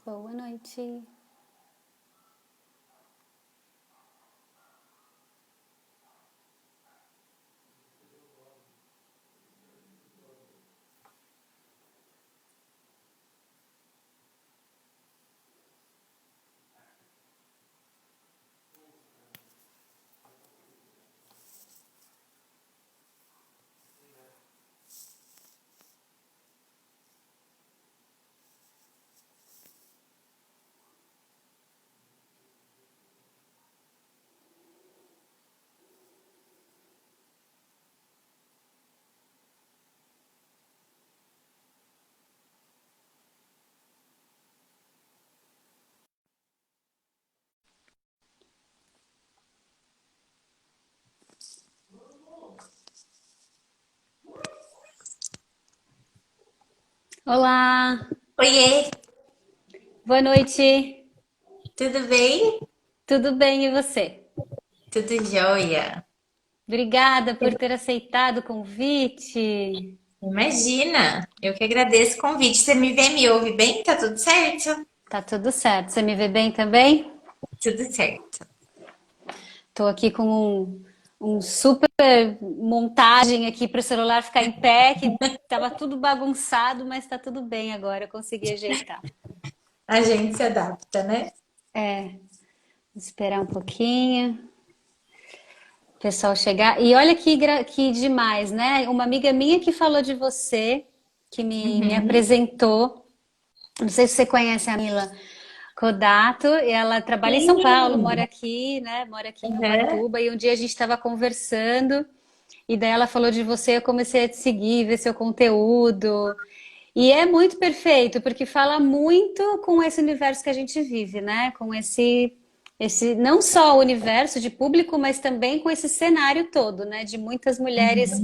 Boa noite. Olá, Oiê, boa noite. tudo bem? Tudo bem e você? Tudo jóia. Obrigada por ter aceitado o convite. Imagina, eu que agradeço o convite. Você me vê, me ouve bem? Tá tudo certo? Tá tudo certo. Você me vê bem também? Tudo certo. Tô aqui com um super montagem aqui para o celular ficar em pé, que tava tudo bagunçado, mas tá tudo bem agora. Eu consegui ajeitar. A gente se adapta, né? É, vou esperar um pouquinho. O pessoal chegar. E olha que demais, né? Uma amiga minha que falou de você, que me Uhum. apresentou. Não sei se você conhece a Mila Kodato. Ela trabalha em São Paulo, Sim. mora aqui, né? Mora aqui em Uhum. Ubatuba. E um dia a gente estava conversando, e daí ela falou de você. Eu comecei a te seguir, ver seu conteúdo. E é muito perfeito, porque fala muito com esse universo que a gente vive, né? Com esse não só o universo de público, mas também com esse cenário todo, né? De muitas mulheres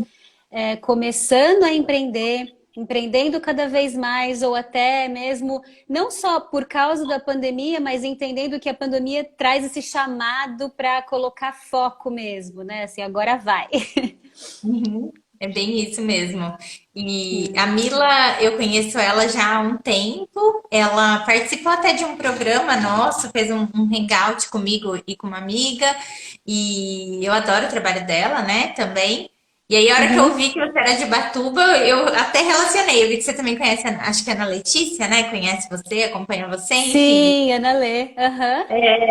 começando a empreender, empreendendo cada vez mais, ou até mesmo não só por causa da pandemia, mas entendendo que a pandemia traz esse chamado para colocar foco mesmo, né? Assim, agora vai. Uhum. É bem isso mesmo. E a Mila, eu conheço ela já há um tempo. Ela participou até de um programa nosso, fez um hangout comigo e com uma amiga. E eu adoro o trabalho dela, né, também. E aí, a hora que eu Uhum. vi que você era de Batuba, eu até relacionei. Eu vi que você também conhece, acho que é a Ana Letícia, né? Conhece você, acompanha você, enfim. Sim, Ana Lê. Aham.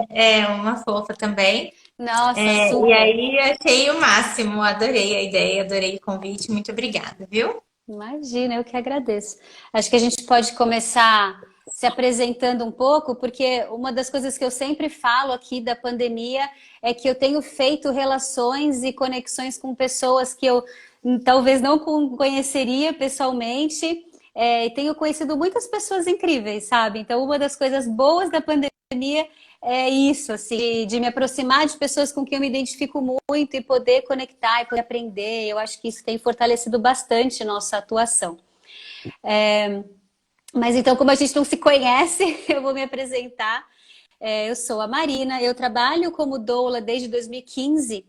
É uma fofa também. Nossa, E super. aí, achei o máximo, adorei a ideia, adorei o convite. Muito obrigada, viu? Imagina, eu que agradeço. Acho que a gente pode começar se apresentando um pouco, porque uma das coisas que eu sempre falo aqui da pandemia é que eu tenho feito relações e conexões com pessoas que eu talvez não conheceria pessoalmente, e tenho conhecido muitas pessoas incríveis, sabe? Então, uma das coisas boas da pandemia é isso, assim, de me aproximar de pessoas com quem eu me identifico muito e poder conectar e poder aprender. Eu acho que isso tem fortalecido bastante nossa atuação. Mas então, como a gente não se conhece, eu vou me apresentar. Eu sou a Marina, eu trabalho como doula desde 2015,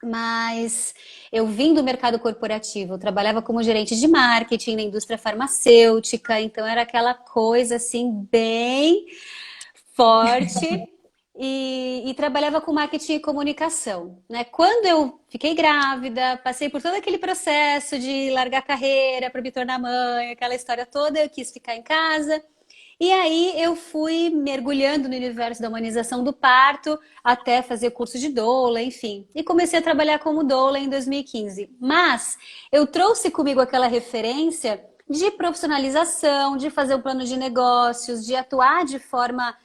mas eu vim do mercado corporativo. Eu trabalhava como gerente de marketing na indústria farmacêutica, então era aquela coisa assim, bem forte. E trabalhava com marketing e comunicação, né? Quando eu fiquei grávida, passei por todo aquele processo de largar a carreira para me tornar mãe, aquela história toda, eu quis ficar em casa. E aí eu fui mergulhando no universo da humanização do parto, até fazer curso de doula, enfim. E comecei a trabalhar como doula em 2015. Mas eu trouxe comigo aquela referência de profissionalização, de fazer um plano de negócios, de atuar de forma,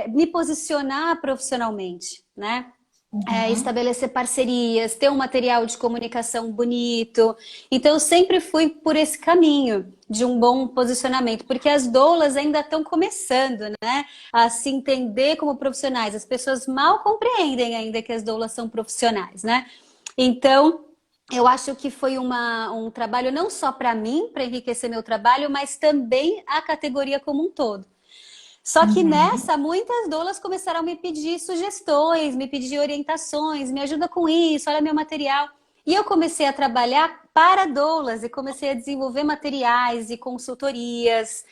me posicionar profissionalmente, né? Uhum. Estabelecer parcerias, ter um material de comunicação bonito. Então, eu sempre fui por esse caminho de um bom posicionamento, porque as doulas ainda estão começando, né, a se entender como profissionais. As pessoas mal compreendem ainda que as doulas são profissionais, né? Então, eu acho que foi um trabalho não só para mim, para enriquecer meu trabalho, mas também a categoria como um todo. Só que Uhum. nessa, muitas doulas começaram a me pedir sugestões, me pedir orientações, me ajuda com isso, olha meu material. E eu comecei a trabalhar para doulas e comecei a desenvolver materiais e consultorias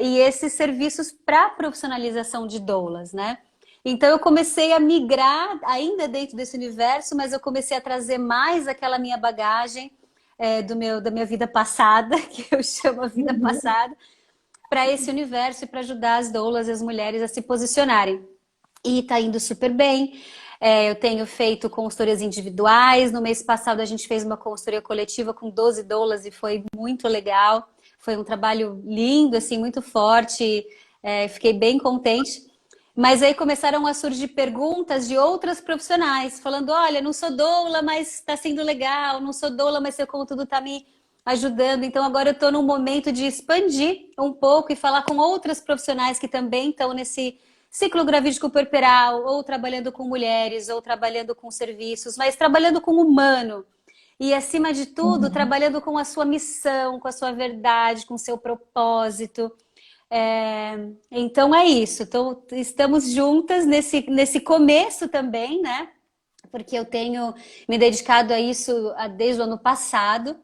e esses serviços para profissionalização de doulas, né? Então eu comecei a migrar ainda dentro desse universo, mas eu comecei a trazer mais aquela minha bagagem da minha vida passada, que eu chamo a vida Uhum. passada, para esse universo e para ajudar as doulas e as mulheres a se posicionarem. E está indo super bem. Eu tenho feito consultorias individuais. No mês passado a gente fez uma consultoria coletiva com 12 doulas e foi muito legal. Foi um trabalho lindo, assim, muito forte. Fiquei bem contente. Mas aí começaram a surgir perguntas de outras profissionais, falando: olha, não sou doula, mas está sendo legal, não sou doula, mas seu conteúdo está me ajudando. Então agora eu estou num momento de expandir um pouco e falar com outras profissionais que também estão nesse ciclo gravídico puerperal, ou trabalhando com mulheres, ou trabalhando com serviços, mas trabalhando com o humano. E acima de tudo, Uhum. trabalhando com a sua missão, com a sua verdade, com o seu propósito. Então é isso. Então, estamos juntas nesse começo também, né? Porque eu tenho me dedicado a isso desde o ano passado.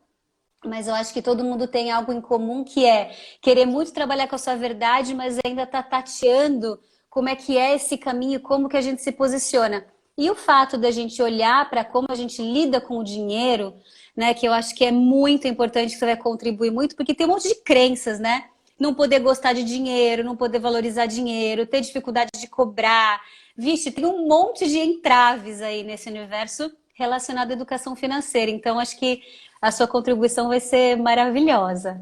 Mas eu acho que todo mundo tem algo em comum que é querer muito trabalhar com a sua verdade, mas ainda tá tateando como é que é esse caminho, como que a gente se posiciona. E o fato da gente olhar para como a gente lida com o dinheiro, né, que eu acho que é muito importante, que você vai contribuir muito, porque tem um monte de crenças, né? Não poder gostar de dinheiro, não poder valorizar dinheiro, ter dificuldade de cobrar. Vixe, tem um monte de entraves aí nesse universo relacionado à educação financeira. Então, acho que a sua contribuição vai ser maravilhosa.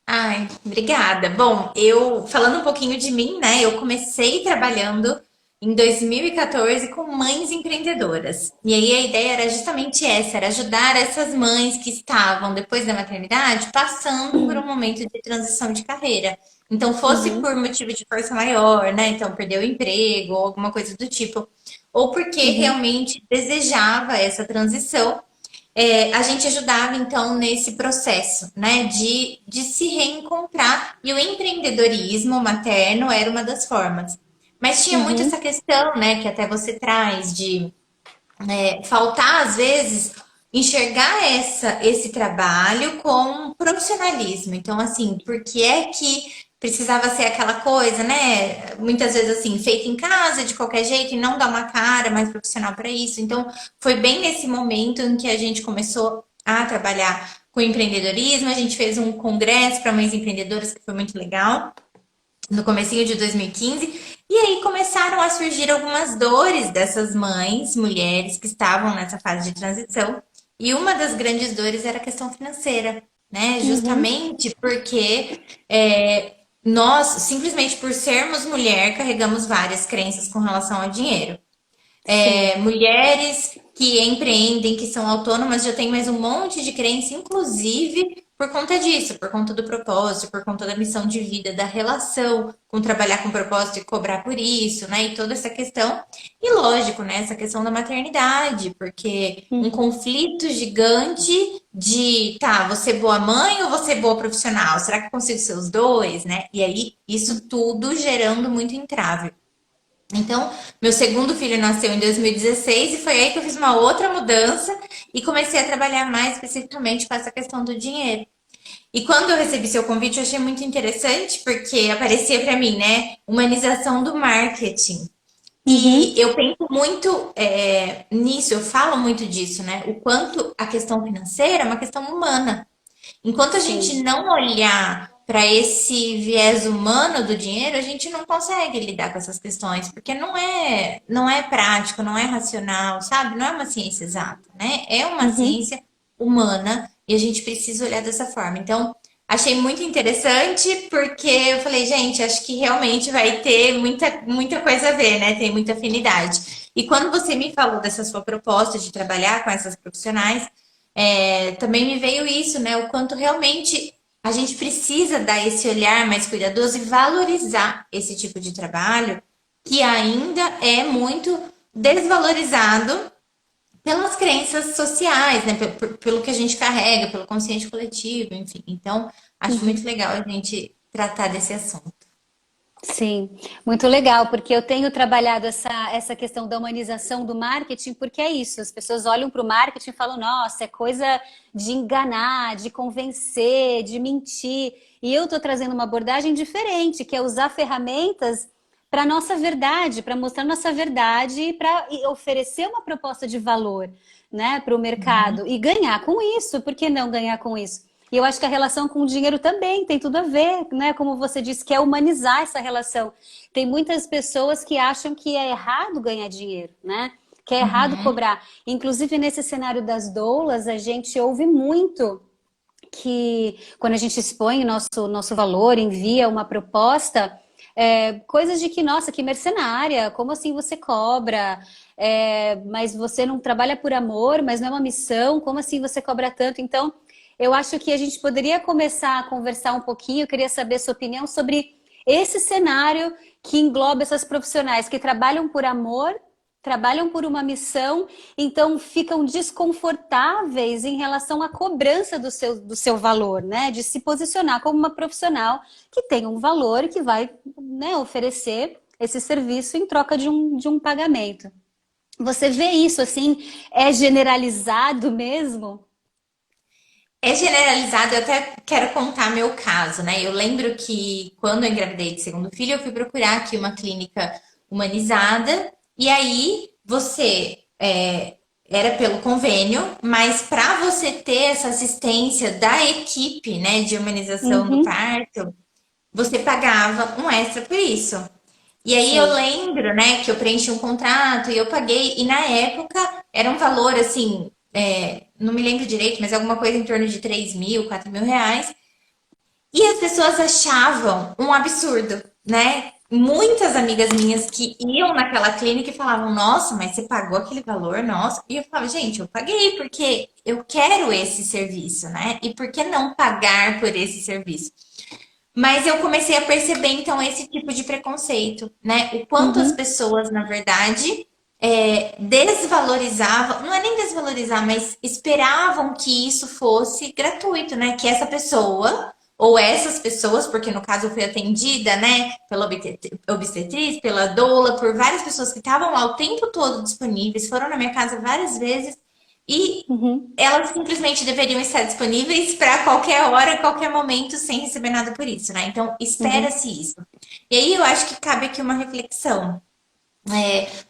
Ai, obrigada. Bom, eu falando um pouquinho de mim, né? Eu comecei trabalhando em 2014 com mães empreendedoras. E aí a ideia era justamente essa, era ajudar essas mães que estavam depois da maternidade passando por um momento de transição de carreira. Então, fosse Uhum, por motivo de força maior, né? Então, perdeu o emprego ou alguma coisa do tipo, ou porque uhum, realmente desejava essa transição, a gente ajudava então nesse processo, né, de se reencontrar, e o empreendedorismo materno era uma das formas. Mas tinha muito essa uhum, questão, né, que até você traz de faltar às vezes enxergar esse trabalho com profissionalismo. Então, assim, por que é que precisava ser aquela coisa, né? Muitas vezes assim, feita em casa de qualquer jeito e não dar uma cara mais profissional para isso. Então, foi bem nesse momento em que a gente começou a trabalhar com empreendedorismo. A gente fez um congresso para mães empreendedoras que foi muito legal no comecinho de 2015, e aí começaram a surgir algumas dores dessas mães, mulheres que estavam nessa fase de transição, e uma das grandes dores era a questão financeira, né? uhum. Justamente porque nós, simplesmente por sermos mulher, carregamos várias crenças com relação ao dinheiro. Sim. Mulheres que empreendem, que são autônomas, já tem mais um monte de crença, inclusive por conta disso, por conta do propósito, por conta da missão de vida, da relação com trabalhar com propósito e cobrar por isso, né? E toda essa questão. E lógico, né? Essa questão da maternidade, porque um Uhum. conflito gigante de, tá, você boa mãe ou você boa profissional? Será que eu consigo ser os dois, né? E aí, isso tudo gerando muito entrave. Então, meu segundo filho nasceu em 2016 e foi aí que eu fiz uma outra mudança e comecei a trabalhar mais especificamente com essa questão do dinheiro. E quando eu recebi seu convite, eu achei muito interessante porque aparecia para mim, né, humanização do marketing. E Uhum. eu penso muito nisso, eu falo muito disso, né? O quanto a questão financeira é uma questão humana. Enquanto a gente Sim. não olhar para esse viés humano do dinheiro, a gente não consegue lidar com essas questões, porque não é prático, não é racional, sabe? Não é uma ciência exata, né? É uma Uhum. ciência humana e a gente precisa olhar dessa forma. Então, achei muito interessante porque eu falei, gente, acho que realmente vai ter muita coisa a ver, né? Tem muita afinidade. E quando você me falou dessa sua proposta de trabalhar com essas profissionais, também me veio isso, né? O quanto realmente a gente precisa dar esse olhar mais cuidadoso e valorizar esse tipo de trabalho que ainda é muito desvalorizado pelas crenças sociais, né? Pelo que a gente carrega, pelo consciente coletivo, enfim. Então, acho muito Uhum. legal a gente tratar desse assunto. Sim, muito legal, porque eu tenho trabalhado essa questão da humanização do marketing, porque é isso, as pessoas olham para o marketing e falam, nossa, é coisa de enganar, de convencer, de mentir. E eu estou trazendo uma abordagem diferente, que é usar ferramentas para nossa verdade, para mostrar nossa verdade e para oferecer uma proposta de valor, né, para o mercado e ganhar com isso. Por que não ganhar com isso? E eu acho que a relação com o dinheiro também tem tudo a ver, né? Como você disse, que é humanizar essa relação. Tem muitas pessoas que acham que é errado ganhar dinheiro, né? Que é errado Uhum. cobrar. Inclusive, nesse cenário das doulas, a gente ouve muito que quando a gente expõe o nosso valor, envia uma proposta, coisas de que, nossa, que mercenária, como assim você cobra? Mas você não trabalha por amor, mas não é uma missão, como assim você cobra tanto? Então, eu acho que a gente poderia começar a conversar um pouquinho, eu queria saber a sua opinião sobre esse cenário que engloba essas profissionais que trabalham por amor, trabalham por uma missão, então ficam desconfortáveis em relação à cobrança do seu valor, né? De se posicionar como uma profissional que tem um valor e que vai, né, oferecer esse serviço em troca de um pagamento. Você vê isso assim? É generalizado mesmo? É generalizado, eu até quero contar meu caso, né? Eu lembro que quando eu engravidei de segundo filho, eu fui procurar aqui uma clínica humanizada, e aí era pelo convênio, mas para você ter essa assistência da equipe, né, de humanização do Uhum, parto, você pagava um extra por isso. E aí eu sei. lembro, né, que eu preenchi um contrato e eu paguei, e na época era um valor assim, não me lembro direito, mas alguma coisa em torno de 3.000, 4.000 reais. E as pessoas achavam um absurdo, né? Muitas amigas minhas que iam naquela clínica e falavam, nossa, mas você pagou aquele valor, nossa. E eu falava, gente, eu paguei porque eu quero esse serviço, né? E por que não pagar por esse serviço? Mas eu comecei a perceber, então, esse tipo de preconceito, né? O quanto as Uhum, pessoas, na verdade, desvalorizavam, não é nem desvalorizar, mas esperavam que isso fosse gratuito, né? Que essa pessoa, ou essas pessoas, porque no caso eu fui atendida, né, pela obstetriz, pela doula, por várias pessoas que estavam lá o tempo todo disponíveis, foram na minha casa várias vezes, e uhum, elas simplesmente deveriam estar disponíveis para qualquer hora, qualquer momento, sem receber nada por isso, né? Então, uhum, espera-se isso. E aí eu acho que cabe aqui uma reflexão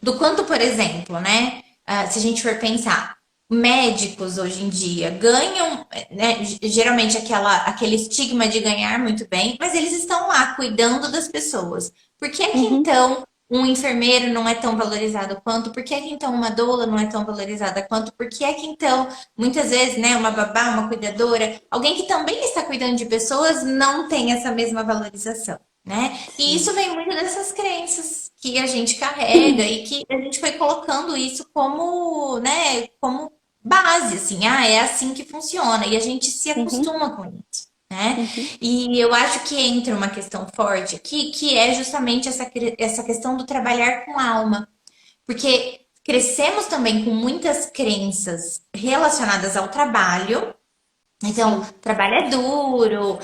do quanto, por exemplo, né? Se a gente for pensar, médicos hoje em dia ganham, né, geralmente aquele estigma de ganhar muito bem, mas eles estão lá cuidando das pessoas. Por que é que uhum, então um enfermeiro não é tão valorizado quanto? Por que é que então uma doula não é tão valorizada quanto? Por que é que então, muitas vezes, né, uma babá, uma cuidadora, alguém que também está cuidando de pessoas não tem essa mesma valorização? Né? E sim. isso vem muito dessas crenças que a gente carrega e que a gente foi colocando isso como, né, como base, assim, é assim que funciona e a gente se Uhum, acostuma com isso, né? uhum, E eu acho que entra uma questão forte aqui, que é justamente essa questão do trabalhar com alma, porque crescemos também com muitas crenças relacionadas ao trabalho. Então, sim. trabalho é duro,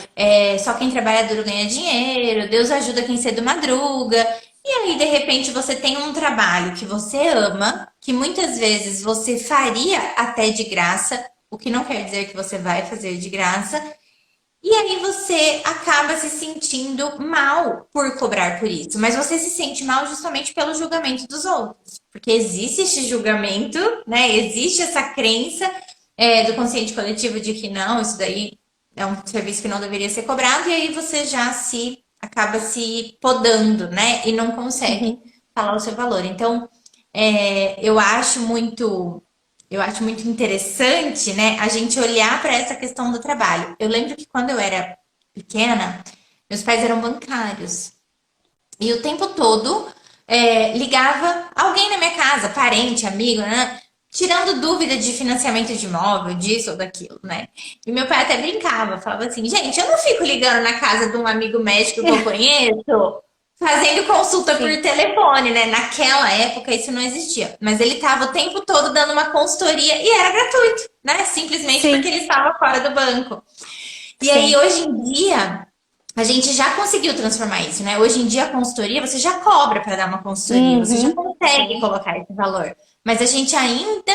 só quem trabalha duro ganha dinheiro, Deus ajuda quem cedo madruga. E aí, de repente, você tem um trabalho que você ama, que muitas vezes você faria até de graça, o que não quer dizer que você vai fazer de graça, e aí você acaba se sentindo mal por cobrar por isso, mas você se sente mal justamente pelo julgamento dos outros, porque existe esse julgamento, né? Existe essa crença do consciente coletivo de que não, isso daí é um serviço que não deveria ser cobrado, e aí você já se acaba se podando, né? E não consegue Uhum, falar o seu valor. Então, eu acho muito interessante, né, a gente olhar para essa questão do trabalho. Eu lembro que quando eu era pequena, meus pais eram bancários. E o tempo todo ligava alguém na minha casa, parente, amigo, né? Tirando dúvida de financiamento de imóvel, disso ou daquilo, né? E meu pai até brincava, falava assim, gente, eu não fico ligando na casa de um amigo médico que eu conheço, fazendo consulta por sim, telefone, né? Naquela época isso não existia. Mas ele estava o tempo todo dando uma consultoria e era gratuito, né? Simplesmente porque ele sim, estava fora do banco. E aí, sim. hoje em dia, a gente já conseguiu transformar isso, né? Hoje em dia a consultoria, você já cobra para dar uma consultoria, você já Uhum, consegue sim. colocar esse valor. Mas a gente ainda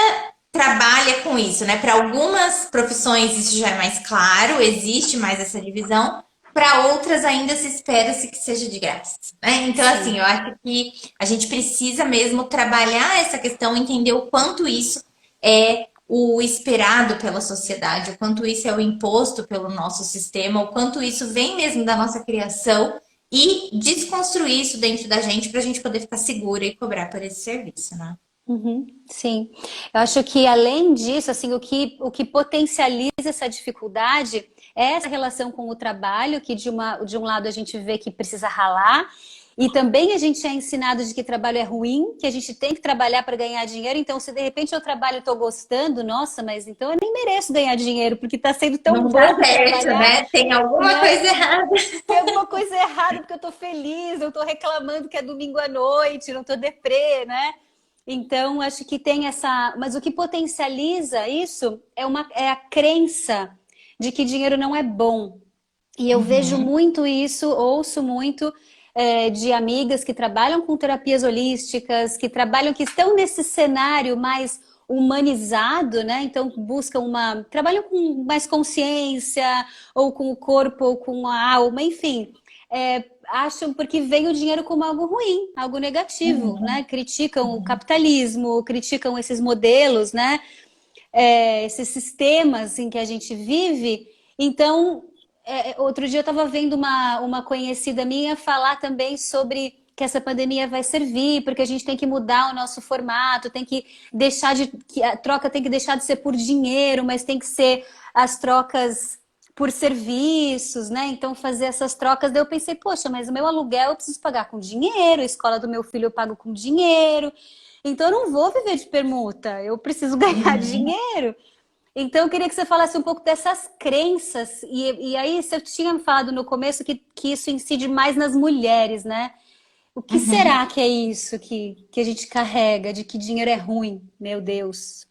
trabalha com isso, né? Para algumas profissões isso já é mais claro, existe mais essa divisão. Para outras ainda se espera-se que seja de graça, né? Então, assim, Sim. eu acho que a gente precisa mesmo trabalhar essa questão, entender o quanto isso é o esperado pela sociedade, o quanto isso é o imposto pelo nosso sistema, o quanto isso vem mesmo da nossa criação e desconstruir isso dentro da gente para a gente poder ficar segura e cobrar por esse serviço, né? Uhum, sim. Eu acho que além disso, assim, o que potencializa essa dificuldade é essa relação com o trabalho, que de um lado a gente vê que precisa ralar, e também a gente é ensinado de que trabalho é ruim, que a gente tem que trabalhar para ganhar dinheiro. Então, se de repente eu trabalho e estou gostando, nossa, mas então eu nem mereço ganhar dinheiro, porque está sendo tão Não deu bom certo, trabalhar, né? Tem alguma né? coisa errada. Tem alguma coisa errada, porque eu tô feliz, eu tô reclamando que é domingo à noite, não tô deprê, né? Então, acho que tem essa. Mas o que potencializa isso é a crença de que dinheiro não é bom. E eu vejo Uhum, muito isso, ouço muito de amigas que trabalham com terapias holísticas, que trabalham, que estão nesse cenário mais humanizado, né? Então buscam trabalham com mais consciência, ou com o corpo, ou com a alma, enfim. Acham porque vem o dinheiro como algo ruim, algo negativo, né? uhum, Criticam o uhum. capitalismo, criticam esses modelos, né? Esses sistemas em que a gente vive. Então, outro dia eu estava vendo uma conhecida minha falar também sobre que essa pandemia vai servir, porque a gente tem que mudar o nosso formato, tem que deixar que a troca tem que deixar de ser por dinheiro, mas tem que ser as trocas por serviços, né? Então fazer essas trocas, daí eu pensei, poxa, mas o meu aluguel eu preciso pagar com dinheiro, a escola do meu filho eu pago com dinheiro. Então eu não vou viver de permuta, eu preciso ganhar Uhum. dinheiro. Então eu queria que você falasse um pouco dessas crenças. E aí você tinha me falado no começo que isso incide mais nas mulheres, né? O que será Uhum. que é isso que a gente carrega, de que dinheiro é ruim? Meu Deus.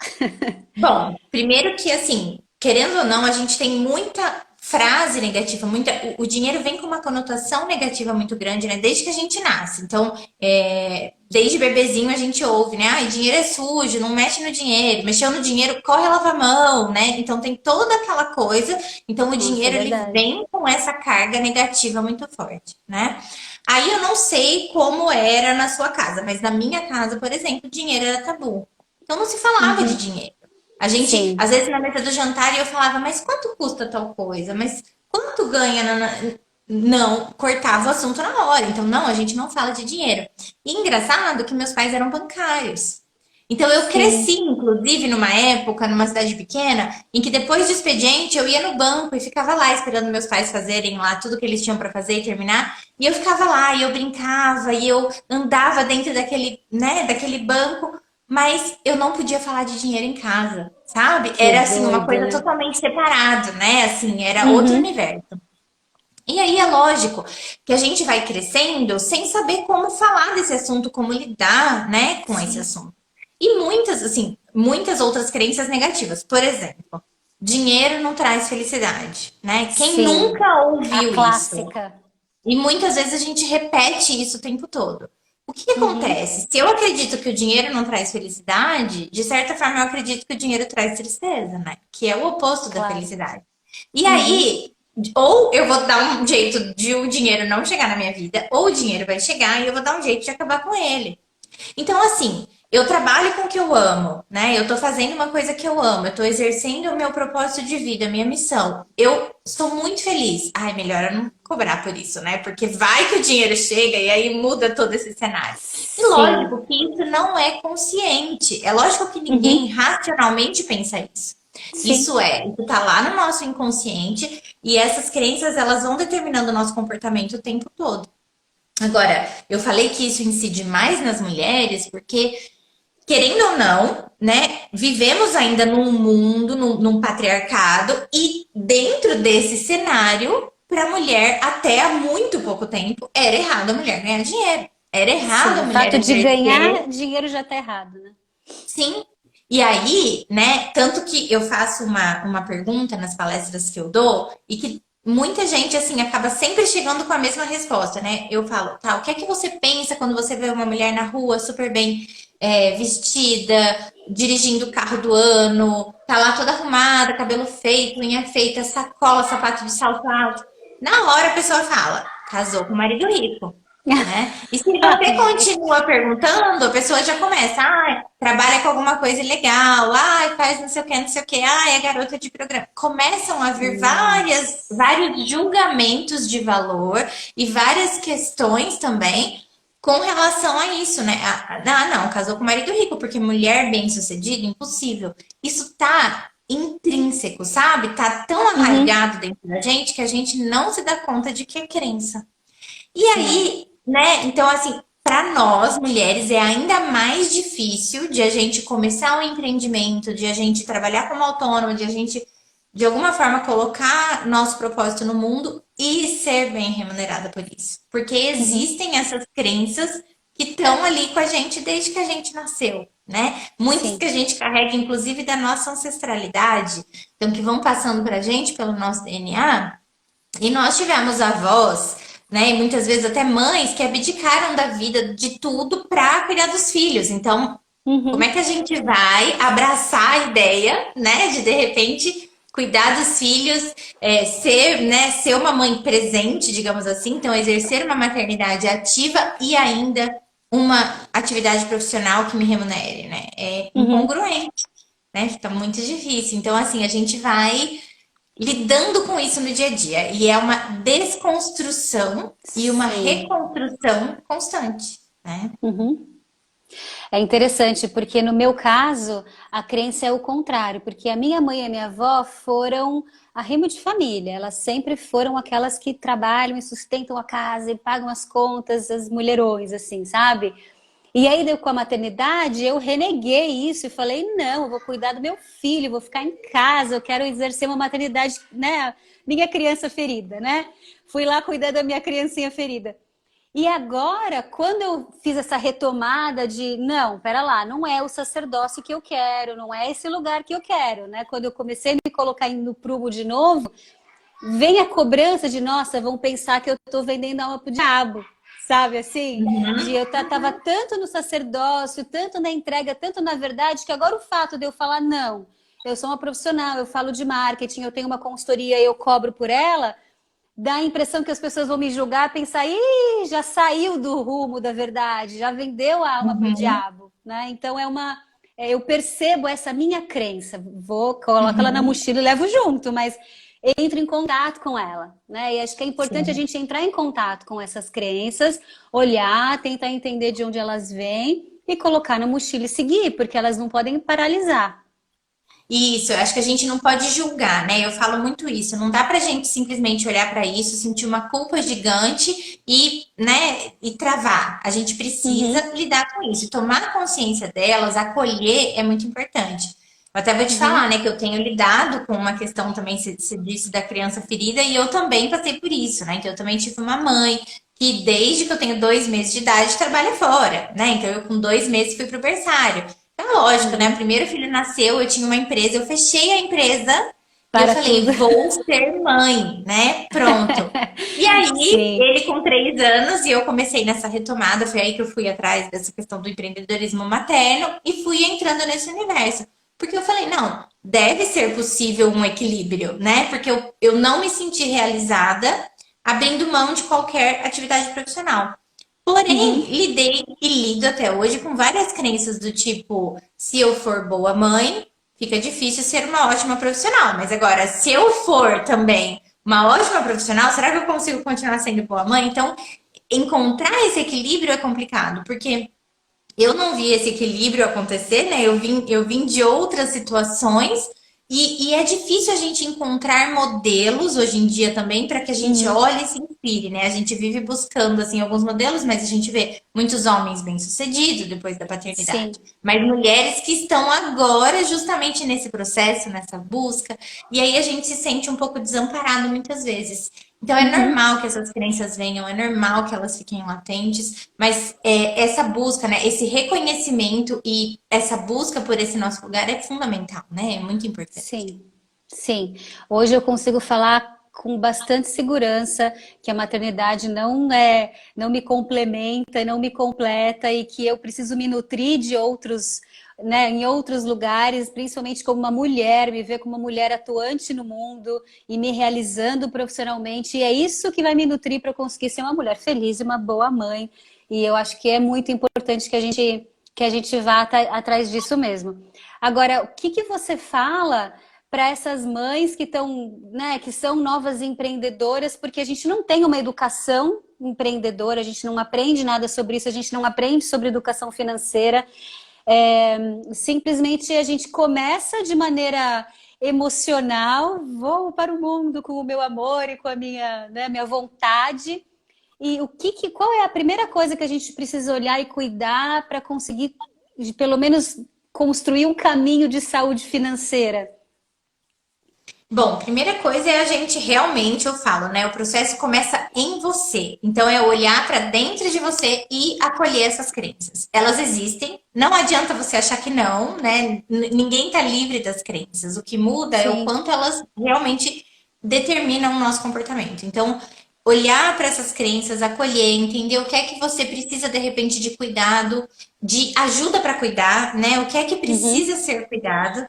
Bom, primeiro que assim, querendo ou não, a gente tem muita frase negativa, o dinheiro vem com uma conotação negativa muito grande, né? Desde que a gente nasce. Então, desde bebezinho a gente ouve, né? Ai, dinheiro é sujo, não mexe no dinheiro, mexeu no dinheiro, corre a lavar a mão, né? Então tem toda aquela coisa. Então o Nossa, é dinheiro ele verdade. vem com essa carga negativa muito forte, né? Aí eu não sei como era na sua casa, mas na minha casa, por exemplo, dinheiro era tabu. Então não se falava de Uhum. dinheiro. A gente, às Sim. vezes, na mesa do jantar, eu falava, mas quanto custa tal coisa? Mas quanto ganha? Não, cortava o assunto na hora. Então, não, a gente não fala de dinheiro. E engraçado que meus pais eram bancários. Então, eu cresci, Sim. inclusive, numa época, numa cidade pequena, em que depois do expediente eu ia no banco e ficava lá esperando meus pais fazerem lá tudo que eles tinham para fazer e terminar. E eu ficava lá, e eu brincava, e eu andava dentro daquele, né, daquele banco, mas eu não podia falar de dinheiro em casa, sabe? Que Era assim uma doido, coisa né? totalmente separado, né? Assim, era outro Uhum. universo. E aí é lógico que a gente vai crescendo sem saber como falar desse assunto, como lidar, né, com esse Sim. assunto. E muitas, assim, muitas outras crenças negativas. Por exemplo, dinheiro não traz felicidade, né? Quem Sim. nunca A ouviu isso? clássica. E muitas vezes a gente repete isso o tempo todo. O que que Uhum. acontece? Se eu acredito que o dinheiro não traz felicidade, de certa forma eu acredito que o dinheiro traz tristeza, né? Que é o oposto da Claro. felicidade. E Uhum. aí, ou eu vou dar um jeito de o dinheiro não chegar na minha vida, ou o dinheiro vai chegar e eu vou dar um jeito de acabar com ele. Então, assim, eu trabalho com o que eu amo, né? Eu tô fazendo uma coisa que eu amo, eu tô exercendo o meu propósito de vida, a minha missão. Eu estou muito feliz. Ai, melhor eu não cobrar por isso, né? Porque vai que o dinheiro chega e aí muda todo esse cenário. E Sim. lógico que isso não é consciente. É lógico que ninguém Uhum. racionalmente pensa isso. Sim. Isso tá lá no nosso inconsciente e essas crenças elas vão determinando o nosso comportamento o tempo todo. Agora, eu falei que isso incide mais nas mulheres, porque, querendo ou não, né, vivemos ainda num mundo, num patriarcado, e dentro desse cenário, para a mulher, até há muito pouco tempo, era errado a mulher ganhar dinheiro. Era errado Sim. a O mulher fato de ganhar exercer. dinheiro já tá errado, né? Sim. E aí, né, tanto que eu faço uma pergunta nas palestras que eu dou, e que muita gente, assim, acaba sempre chegando com a mesma resposta, né? Eu falo, tá, o que é que você pensa quando você vê uma mulher na rua super bem vestida, dirigindo o carro do ano, tá lá toda arrumada, cabelo feito, unha feita, sacola, sapato de salto alto. Na hora a pessoa fala, casou com um marido rico. Né? E se você continua perguntando, a pessoa já começa, trabalha com alguma coisa legal, faz não sei o que, não sei o que, é garota de programa. Começam a vir vários julgamentos de valor e várias questões também com relação a isso, né? Não, casou com marido rico, porque mulher bem-sucedida, impossível. Isso tá intrínseco, sabe? Tá tão Uhum. arraigado dentro da gente que a gente não se dá conta de que é crença. E Sim. aí, né? Então, assim, para nós mulheres é ainda mais difícil de a gente começar um empreendimento, de a gente trabalhar como autônoma, de a gente, de alguma forma, colocar nosso propósito no mundo e ser bem remunerada por isso. Porque Uhum. existem essas crenças que estão ali com a gente desde que a gente nasceu, né? Muitas que Sim. a gente carrega, inclusive, da nossa ancestralidade, então que vão passando para a gente pelo nosso DNA. E nós tivemos avós, né, e muitas vezes até mães que abdicaram da vida de tudo para cuidar dos filhos. Então, como é Uhum. que a gente vai abraçar a ideia, né, de repente cuidar dos filhos, ser, né, ser uma mãe presente, digamos assim, então exercer uma maternidade ativa e ainda uma atividade profissional que me remunere, né? É Uhum. incongruente, né? Fica muito difícil. Então, assim, a gente vai lidando com isso no dia a dia. E é uma desconstrução e uma Sim. reconstrução constante, né? Uhum. É interessante, porque no meu caso, a crença é o contrário, porque a minha mãe e a minha avó foram arrimo de família, elas sempre foram aquelas que trabalham e sustentam a casa e pagam as contas, as mulherões, assim, sabe? E aí, com a maternidade, eu reneguei isso e falei: não, eu vou cuidar do meu filho, vou ficar em casa, eu quero exercer uma maternidade, né? Minha criança ferida, né? Fui lá cuidar da minha criancinha ferida. E agora, quando eu fiz essa retomada de, não, pera lá, não é o sacerdócio que eu quero, não é esse lugar que eu quero, né? Quando eu comecei a me colocar no prumo de novo, vem a cobrança de, nossa, vão pensar que eu estou vendendo alma pro diabo, sabe assim? De Uhum. eu tava tanto no sacerdócio, tanto na entrega, tanto na verdade, que agora o fato de eu falar, não, eu sou uma profissional, eu falo de marketing, eu tenho uma consultoria, eu cobro por ela, dá a impressão que as pessoas vão me julgar, pensar, ih, já saiu do rumo da verdade, já vendeu a alma pro Uhum. diabo, né? Então eu percebo essa minha crença, vou, coloco ela na Uhum. mochila e levo junto, mas entro em contato com ela, né? E acho que é importante a Sim. gente entrar em contato com essas crenças, olhar, tentar entender de onde elas vêm e colocar na mochila e seguir, porque elas não podem paralisar. Isso, eu acho que a gente não pode julgar, né? Eu falo muito isso. Não dá pra gente simplesmente olhar pra isso, sentir uma culpa gigante e, né, e travar. A gente precisa Uhum, lidar com isso. Tomar consciência delas, acolher é muito importante. Eu até vou te falar, uhum, né, que eu tenho lidado com uma questão também, se disse, da criança ferida, e eu também passei por isso, né? Então, eu também tive uma mãe que, desde que eu tenho 2 meses de idade, trabalha fora, né? Então, eu com 2 meses fui pro berçário. É lógico, né? O uhum. primeiro filho nasceu, eu tinha uma empresa, eu fechei a empresa e eu Para falei, tudo. vou ser mãe, né? Pronto. E aí, Sim. ele com 3 anos, e eu comecei nessa retomada, foi aí que eu fui atrás dessa questão do empreendedorismo materno e fui entrando nesse universo. Porque eu falei, não, deve ser possível um equilíbrio, né? Porque eu não me senti realizada abrindo mão de qualquer atividade profissional. Porém, Uhum. lidei e lido até hoje com várias crenças do tipo, se eu for boa mãe, fica difícil ser uma ótima profissional. Mas agora, se eu for também uma ótima profissional, será que eu consigo continuar sendo boa mãe? Então, encontrar esse equilíbrio é complicado, porque eu não vi esse equilíbrio acontecer, né? Eu vim de outras situações e é difícil a gente encontrar modelos hoje em dia também para que a gente Uhum. olhe e se inspire, né? A gente vive buscando assim alguns modelos, mas a gente vê muitos homens bem-sucedidos depois da paternidade, Sim. mas mulheres que estão agora justamente nesse processo, nessa busca, e aí a gente se sente um pouco desamparado muitas vezes. Então é Uhum. normal que essas crenças venham, é normal que elas fiquem latentes, mas essa busca, né, esse reconhecimento e essa busca por esse nosso lugar é fundamental, né? É muito importante. Sim. Sim. Hoje eu consigo falar com bastante segurança que a maternidade não me complementa, não me completa e que eu preciso me nutrir de outros, né, em outros lugares, principalmente como uma mulher, me ver como uma mulher atuante no mundo e me realizando profissionalmente. E é isso que vai me nutrir para conseguir ser uma mulher feliz e uma boa mãe. E eu acho que é muito importante que a gente vá atrás disso mesmo. Agora, o que que você fala para essas mães que estão, né, que são novas empreendedoras, porque a gente não tem uma educação empreendedora, a gente não aprende nada sobre isso, a gente não aprende sobre educação financeira. Simplesmente a gente começa de maneira emocional, vou para o mundo com o meu amor e com a minha, né, minha vontade. E qual é a primeira coisa que a gente precisa olhar e cuidar para conseguir, pelo menos, construir um caminho de saúde financeira? Bom, primeira coisa é a gente realmente, eu falo, né? O processo começa em você. Então é olhar para dentro de você e acolher essas crenças. Elas existem. Não adianta você achar que não, né? Ninguém tá livre das crenças. O que muda é o Sim. quanto elas realmente determinam o nosso comportamento. Então, olhar para essas crenças, acolher, entender o que é que você precisa de repente de cuidado, de ajuda para cuidar, né? O que é que Uhum. precisa ser cuidado.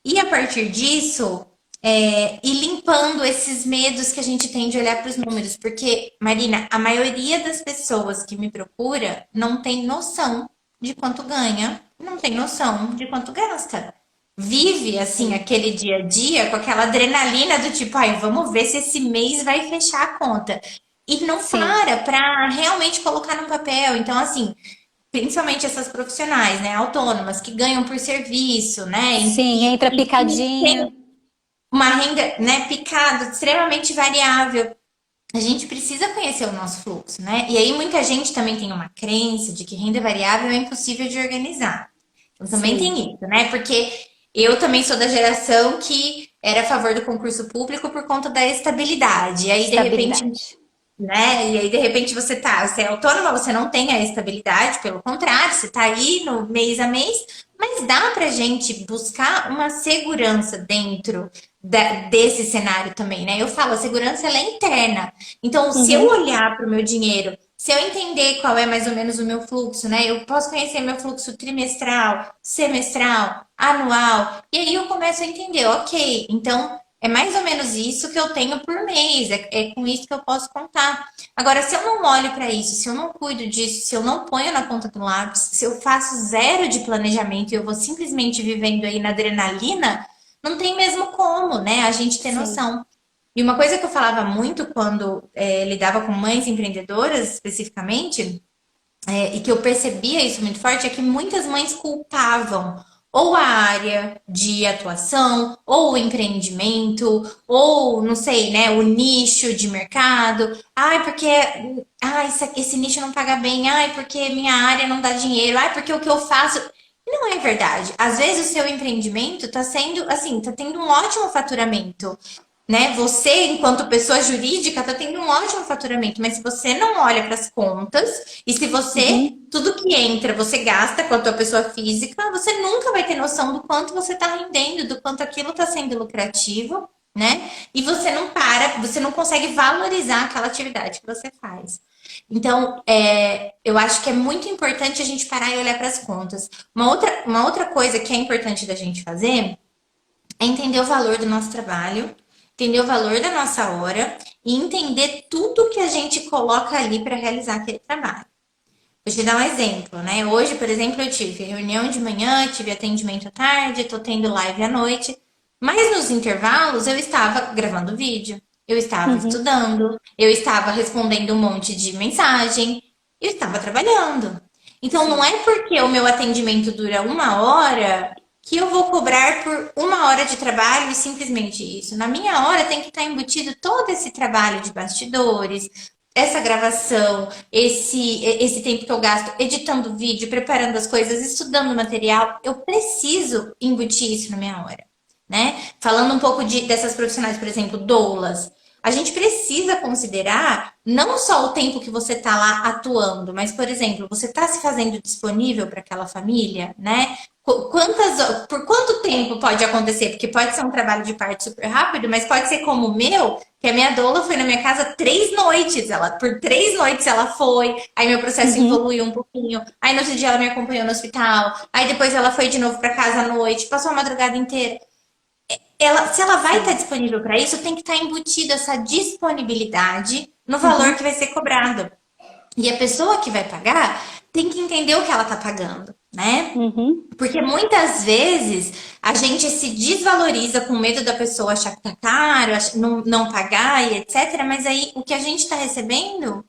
E a partir disso, ir limpando esses medos que a gente tem de olhar para os números. Porque, Marina, a maioria das pessoas que me procura não tem noção de quanto ganha, não tem noção de quanto gasta. Vive, assim, Sim. aquele dia a dia com aquela adrenalina do tipo, ai, vamos ver se esse mês vai fechar a conta. E não Sim. para realmente colocar no papel. Então, assim, principalmente essas profissionais, né, autônomas, que ganham por serviço, né, Sim, entra e que picadinho. tem uma renda, né, picada, extremamente variável. A gente precisa conhecer o nosso fluxo, né? E aí muita gente também tem uma crença de que renda variável é impossível de organizar. Então também Sim. tem isso, né? Porque eu também sou da geração que era a favor do concurso público por conta da estabilidade. E aí, de repente, Estabilidade. né? E aí, de repente, você é autônoma, você não tem a estabilidade, pelo contrário, você tá aí no mês a mês, mas dá pra gente buscar uma segurança dentro desse cenário também, né? Eu falo, a segurança ela é interna. Então, se eu Uhum. olhar para o meu dinheiro, se eu entender qual é mais ou menos o meu fluxo, né? Eu posso conhecer meu fluxo trimestral, semestral, anual, e aí eu começo a entender, ok, então é mais ou menos isso que eu tenho por mês, é com isso que eu posso contar. Agora, se eu não olho para isso, se eu não cuido disso, se eu não ponho na ponta do lápis, se eu faço zero de planejamento e eu vou simplesmente vivendo aí na adrenalina, não tem mesmo como, né, a gente ter Sim. noção. E uma coisa que eu falava muito quando lidava com mães empreendedoras, especificamente, e que eu percebia isso muito forte, é que muitas mães culpavam ou a área de atuação, ou o empreendimento, ou, não sei, né, o nicho de mercado. Ai, porque esse nicho não paga bem. Ai, porque minha área não dá dinheiro. Ai, porque o que eu faço. Não é verdade. Às vezes o seu empreendimento está sendo, assim, tá tendo um ótimo faturamento, né? Você, enquanto pessoa jurídica, está tendo um ótimo faturamento, mas se você não olha para as contas e se você, Uhum. tudo que entra, você gasta com a tua pessoa física, você nunca vai ter noção do quanto você está rendendo, do quanto aquilo está sendo lucrativo, né? E você não para, você não consegue valorizar aquela atividade que você faz. Então, eu acho que é muito importante a gente parar e olhar para as contas. Uma outra coisa que é importante da gente fazer é entender o valor do nosso trabalho, entender o valor da nossa hora e entender tudo que a gente coloca ali para realizar aquele trabalho. Vou te dar um exemplo, né? Hoje, por exemplo, eu tive reunião de manhã, tive atendimento à tarde, estou tendo live à noite, mas nos intervalos eu estava gravando vídeo, eu estava Uhum. estudando, eu estava respondendo um monte de mensagem, eu estava trabalhando. Então, não Sim. é porque o meu atendimento dura uma hora que eu vou cobrar por uma hora de trabalho e simplesmente isso. Na minha hora tem que estar embutido todo esse trabalho de bastidores, essa gravação, esse tempo que eu gasto editando vídeo, preparando as coisas, estudando material, eu preciso embutir isso na minha hora, né? Falando um pouco dessas profissionais, por exemplo, doulas, a gente precisa considerar não só o tempo que você está lá atuando, mas, por exemplo, você está se fazendo disponível para aquela família, né? por quanto tempo pode acontecer? Porque pode ser um trabalho de parte super rápido, mas pode ser como o meu, que a minha doula foi na minha casa 3 noites. Por 3 noites ela foi, aí meu processo Uhum. evoluiu um pouquinho. Aí no outro dia ela me acompanhou no hospital. Aí depois ela foi de novo para casa à noite, passou a madrugada inteira. Se ela vai estar Sim. disponível para isso, tem que estar embutida essa disponibilidade no valor que Uhum. vai ser cobrado. E a pessoa que vai pagar tem que entender o que ela está pagando, né? Uhum. Porque muitas vezes a gente se desvaloriza com medo da pessoa achar que tá caro, não pagar e etc. Mas aí o que a gente está recebendo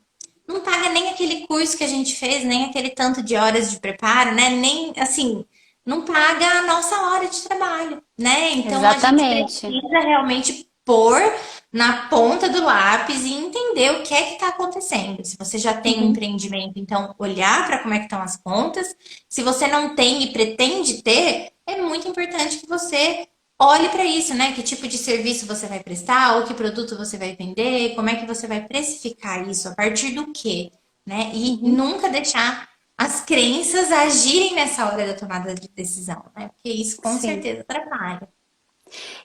não paga nem aquele curso que a gente fez, nem aquele tanto de horas de preparo, né? Nem assim, não paga a nossa hora de trabalho, né? Então a gente Exatamente. precisa realmente pôr na ponta do lápis e entender o que é que está acontecendo. Se você já tem um Uhum. empreendimento, então olhar para como é que estão as contas. Se você não tem e pretende ter, é muito importante que você olhe para isso, né? Que tipo de serviço você vai prestar, ou que produto você vai vender, como é que você vai precificar isso, a partir do quê, né? E Uhum. nunca deixar as crenças agirem nessa hora da tomada de decisão, né? Porque isso com Sim. certeza atrapalha.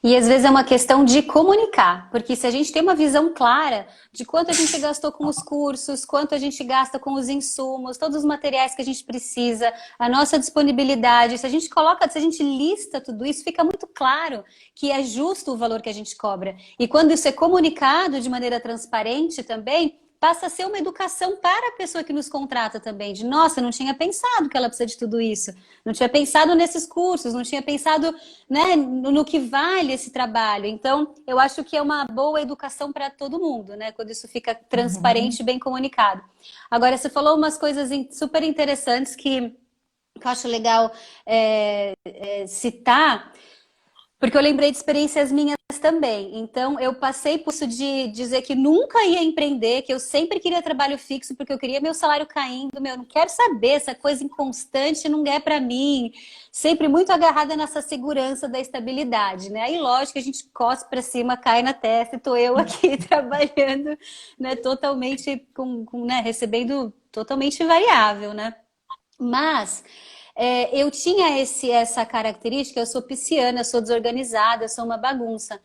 E às vezes é uma questão de comunicar, porque se a gente tem uma visão clara de quanto a gente gastou com os cursos, quanto a gente gasta com os insumos, todos os materiais que a gente precisa, a nossa disponibilidade, se a gente coloca, se a gente lista tudo isso, fica muito claro que é justo o valor que a gente cobra. E quando isso é comunicado de maneira transparente também, passa a ser uma educação para a pessoa que nos contrata também, de nossa, eu não tinha pensado que ela precisa de tudo isso, não tinha pensado nesses cursos, não tinha pensado, né, no que vale esse trabalho. Então, eu acho que é uma boa educação para todo mundo, né, quando isso fica Uhum. transparente e bem comunicado. Agora, você falou umas coisas super interessantes que eu acho legal citar, porque eu lembrei de experiências minhas também. Então, eu passei por isso de dizer que nunca ia empreender, que eu sempre queria trabalho fixo, porque eu queria meu salário caindo, meu, eu não quero saber, essa coisa inconstante não é para mim. Sempre muito agarrada nessa segurança da estabilidade, né? Aí, lógico, que a gente cospe para cima, cai na testa, e tô eu aqui trabalhando, né, totalmente né, recebendo totalmente variável, né? Mas eu tinha essa característica, eu sou pisciana, eu sou desorganizada, eu sou uma bagunça.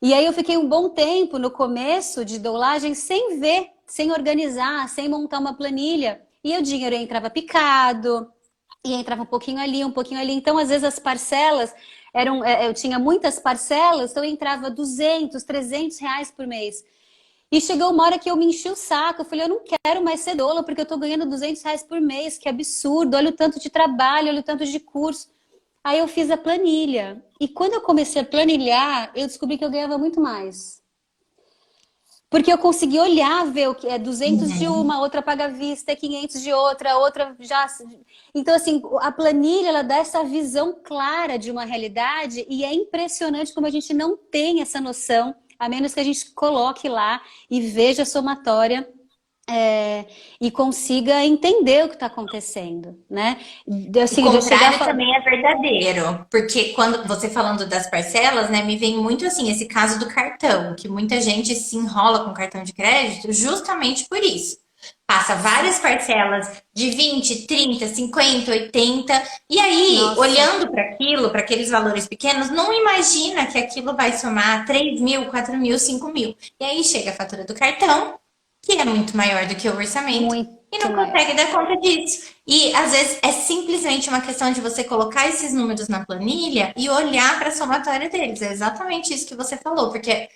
E aí eu fiquei um bom tempo no começo de doulagem sem ver, sem organizar, sem montar uma planilha. E o dinheiro entrava picado, e entrava um pouquinho ali, um pouquinho ali. Então, às vezes, as parcelas eram. Eu tinha muitas parcelas, então entrava 200, 300 reais por mês. E chegou uma hora que eu me enchi o saco. Eu falei, eu não quero mais ser doula, porque eu tô ganhando 200 reais por mês. Que absurdo. Olha o tanto de trabalho, olha o tanto de curso. Aí eu fiz a planilha. E quando eu comecei a planilhar, eu descobri que eu ganhava muito mais. Porque eu consegui olhar, ver o que é 200 de Uhum. uma, outra paga à vista, é 500 de outra, outra já. Então, assim, a planilha, ela dá essa visão clara de uma realidade e é impressionante como a gente não tem essa noção, a menos que a gente coloque lá e veja a somatória e consiga entender o que está acontecendo, né? O Assim, de eu chegar a contrário falar. também é verdadeiro, porque quando você falando das parcelas, né, me vem muito assim esse caso do cartão, que muita gente se enrola com cartão de crédito justamente por isso. Passa várias parcelas de 20, 30, 50, 80, e aí, Nossa. olhando para aquilo, para aqueles valores pequenos, não imagina que aquilo vai somar 3 mil, 4 mil, 5 mil. E aí chega a fatura do cartão, que é muito maior do que o orçamento, e Muito não consegue maior. dar conta disso. E às vezes é simplesmente uma questão de você colocar esses números na planilha e olhar para a somatória deles. É exatamente isso que você falou, porque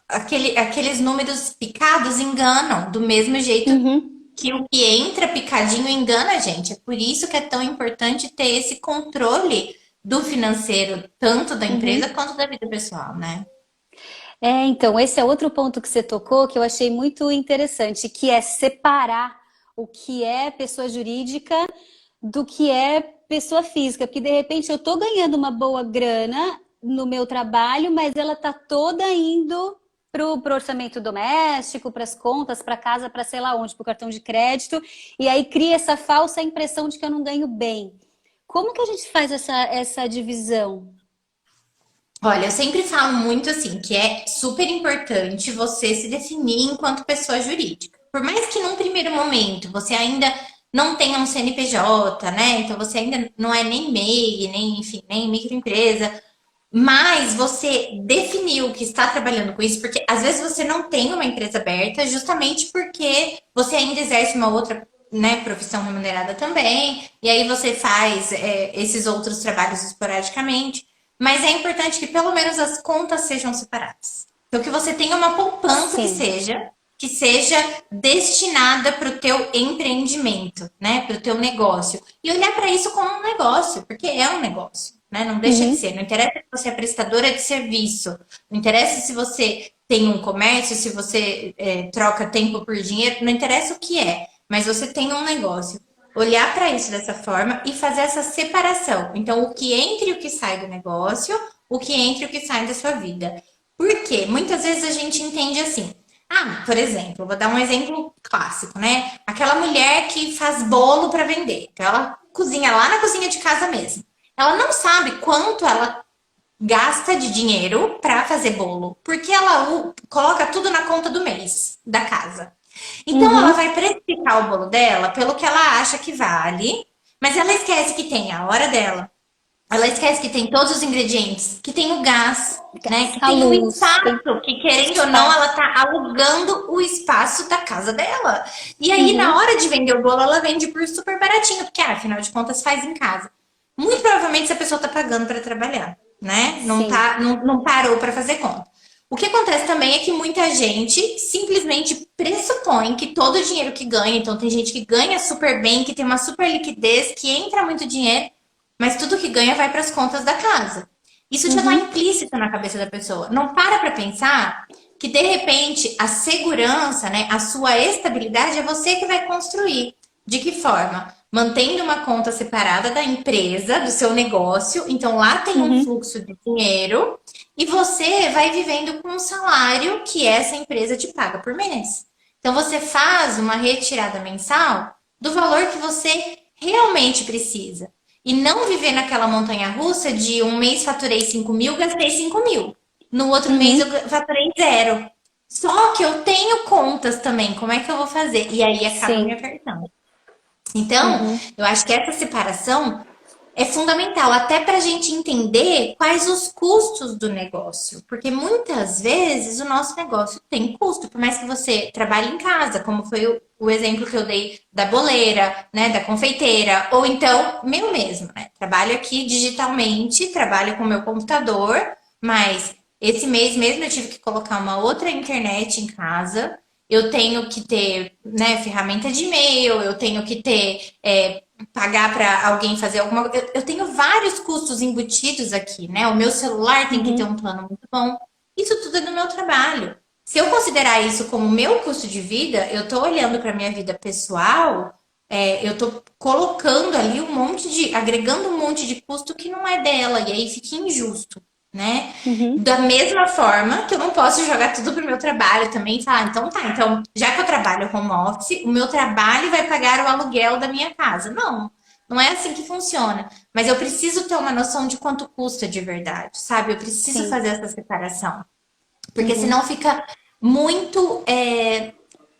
aqueles números picados enganam do mesmo jeito Uhum. que o que entra picadinho engana a gente. É por isso que é tão importante ter esse controle do financeiro, tanto da empresa Uhum. quanto da vida pessoal, né? Então, esse é outro ponto que você tocou que eu achei muito interessante, que é separar o que é pessoa jurídica do que é pessoa física, porque de repente eu estou ganhando uma boa grana no meu trabalho, mas ela está toda indo para o orçamento doméstico, para as contas, para casa, para sei lá onde, para o cartão de crédito, e aí cria essa falsa impressão de que eu não ganho bem. Como que a gente faz essa divisão? Olha, eu sempre falo muito assim, que é super importante você se definir enquanto pessoa jurídica. Por mais que num primeiro momento você ainda não tenha um CNPJ, né? Então você ainda não é nem MEI, nem, enfim, nem microempresa. Mas você definiu que está trabalhando com isso, porque às vezes você não tem uma empresa aberta, justamente porque você ainda exerce uma outra, né, profissão remunerada também, e aí você faz esses outros trabalhos esporadicamente. Mas é importante que pelo menos as contas sejam separadas. Então, que você tenha uma poupança Sim. que seja destinada para o teu empreendimento, né, para o teu negócio. E olhar para isso como um negócio, porque é um negócio, né? Não deixa de Uhum. ser. Não interessa se você é prestadora de serviço, não interessa se você tem um comércio, se você troca tempo por dinheiro, não interessa o que é, mas você tem um negócio. Olhar para isso dessa forma e fazer essa separação. Então, o que entra e o que sai do negócio, o que entra e o que sai da sua vida. Por quê? Muitas vezes a gente entende assim. Ah, por exemplo, vou dar um exemplo clássico, né? Aquela mulher que faz bolo para vender. Então, ela cozinha lá na cozinha de casa mesmo. Ela não sabe quanto ela gasta de dinheiro para fazer bolo, porque ela coloca tudo na conta do mês da casa. Então ela Uhum. vai precificar o bolo dela pelo que ela acha que vale, mas ela esquece que tem a hora dela. Ela esquece que tem todos os ingredientes, que tem o gás, né? Que A tem o luz, tem espaço, que querendo ou não, ela espaço. tá alugando o espaço da casa dela. E aí, na Uhum. hora de vender o bolo, ela vende por super baratinho, porque afinal de contas faz em casa. Muito provavelmente essa pessoa tá pagando para trabalhar, né? Não Sim. tá, não parou para fazer conta. O que acontece também é que muita gente simplesmente pressupõe que todo o dinheiro que ganha, então tem gente que ganha super bem, que tem uma super liquidez, que entra muito dinheiro, mas tudo que ganha vai para as contas da casa. Isso já está Uhum. implícito na cabeça da pessoa. Não para pensar que de repente a segurança, né, a sua estabilidade é você que vai construir. De que forma? Mantendo uma conta separada da empresa, do seu negócio, então lá tem um Uhum. fluxo de dinheiro e você vai vivendo com um salário que essa empresa te paga por mês. Então você faz uma retirada mensal do valor que você realmente precisa. E não viver naquela montanha russa de um mês faturei 5 mil, gastei 5 mil. No outro mês eu Uhum. faturei zero. Só que eu tenho contas também, como é que eu vou fazer? E aí acaba me Sim. apertando. Então, Uhum. eu acho que essa separação é fundamental, até para a gente entender quais os custos do negócio. Porque muitas vezes o nosso negócio tem custo, por mais que você trabalhe em casa, como foi o exemplo que eu dei da boleira, né, da confeiteira, ou então meu mesmo, né? Trabalho aqui digitalmente, trabalho com o meu computador, mas esse mês mesmo eu tive que colocar uma outra internet em casa. Eu tenho que ter, né, ferramenta de e-mail, eu tenho que ter pagar para alguém fazer alguma coisa. Eu tenho vários custos embutidos aqui, né? O meu celular tem que ter Uhum. um plano muito bom. Isso tudo é do meu trabalho. Se eu considerar isso como meu custo de vida, eu estou olhando para minha vida pessoal, eu estou colocando ali um monte de, agregando um monte de custo que não é dela, e aí fica injusto, né? Uhum. Da mesma forma que eu não posso jogar tudo pro meu trabalho também e falar, então tá, então já que eu trabalho home office, o meu trabalho vai pagar o aluguel da minha casa. Não, não é assim que funciona. Mas eu preciso ter uma noção de quanto custa de verdade, sabe? Eu preciso Sim. fazer essa separação. Porque Uhum. senão muito,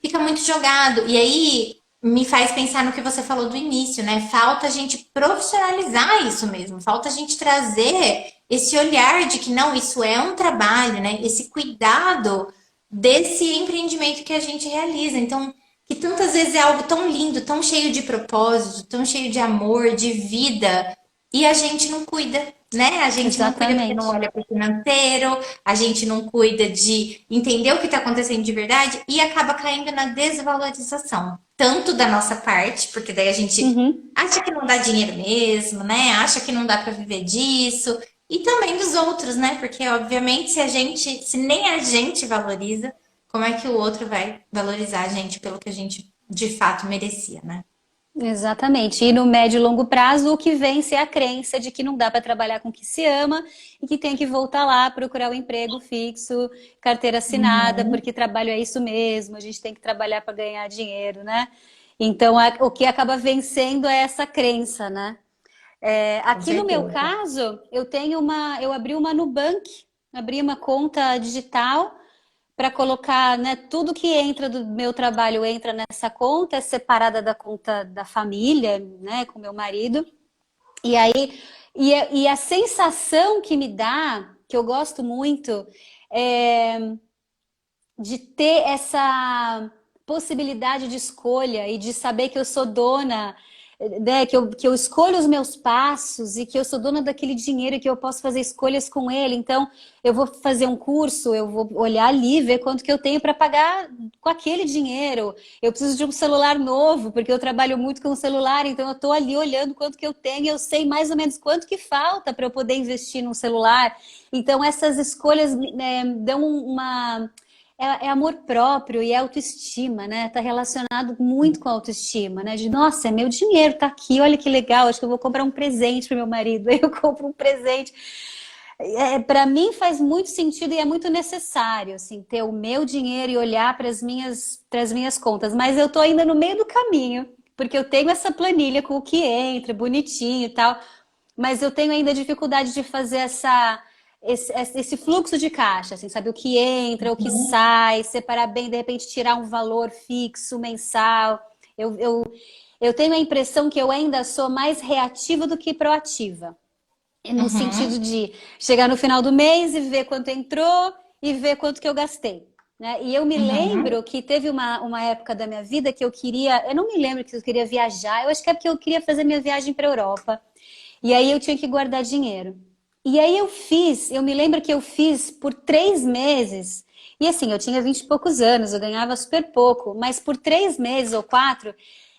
fica muito jogado. E aí me faz pensar no que você falou do início, né? Falta a gente profissionalizar isso mesmo, falta a gente trazer esse olhar de que não, isso é um trabalho, né? Esse cuidado desse empreendimento que a gente realiza. Então, que tantas vezes é algo tão lindo, tão cheio de propósito, tão cheio de amor, de vida, e a gente não cuida, né? A gente não cuida porque não Exatamente. olha para o financeiro, a gente não cuida de entender o que está acontecendo de verdade e acaba caindo na desvalorização. Tanto da nossa parte, porque daí a gente Uhum. acha que não dá dinheiro mesmo, né? Acha que não dá para viver disso. E também dos outros, né? Porque, obviamente, se nem a gente valoriza, como é que o outro vai valorizar a gente pelo que a gente de fato merecia, né? Exatamente. E no médio e longo prazo, o que vence é a crença de que não dá para trabalhar com o que se ama e que tem que voltar lá, procurar um emprego fixo, carteira assinada, Uhum, porque trabalho é isso mesmo, a gente tem que trabalhar para ganhar dinheiro, né? Então, o que acaba vencendo é essa crença, né? com Aqui no meu certeza. caso, eu abri uma Nubank, abri uma conta digital para colocar, né, tudo que entra do meu trabalho entra nessa conta, é separada da conta da família, né, com meu marido. E aí, e a sensação que me dá, que eu gosto muito, é de ter essa possibilidade de escolha e de saber que eu sou dona, né, que eu escolho os meus passos e que eu sou dona daquele dinheiro e que eu posso fazer escolhas com ele. Então, eu vou fazer um curso, eu vou olhar ali, ver quanto que eu tenho para pagar com aquele dinheiro. Eu preciso de um celular novo, porque eu trabalho muito com o celular, então eu estou ali olhando quanto que eu tenho, eu sei mais ou menos quanto que falta para eu poder investir num celular. Então, essas escolhas, né, dão uma é amor próprio e é autoestima, né? Tá relacionado muito com a autoestima, né? De, nossa, é meu dinheiro, tá aqui, olha que legal, acho que eu vou comprar um presente pro meu marido. Aí eu compro um presente. Para mim faz muito sentido e é muito necessário, assim, ter o meu dinheiro e olhar para as minhas contas. Mas eu tô ainda no meio do caminho, porque eu tenho essa planilha com o que entra, bonitinho e tal, mas eu tenho ainda dificuldade de fazer esse fluxo de caixa, assim, sabe? O que entra, o que sai, separar bem, de repente tirar um valor fixo, mensal. Eu, eu, eu tenho a impressão que eu ainda sou mais reativa do que proativa. No Uhum, sentido de chegar no final do mês e ver quanto entrou e ver quanto que eu gastei. Né? E eu me uhum. lembro que teve uma época da minha vida que eu não me lembro que eu queria viajar, eu acho que é porque eu queria fazer minha viagem para a Europa. E aí eu tinha que guardar dinheiro. E aí eu me lembro que eu fiz por 3 meses. E assim, eu tinha 20 e poucos anos, eu ganhava super pouco, mas por 3 meses ou 4,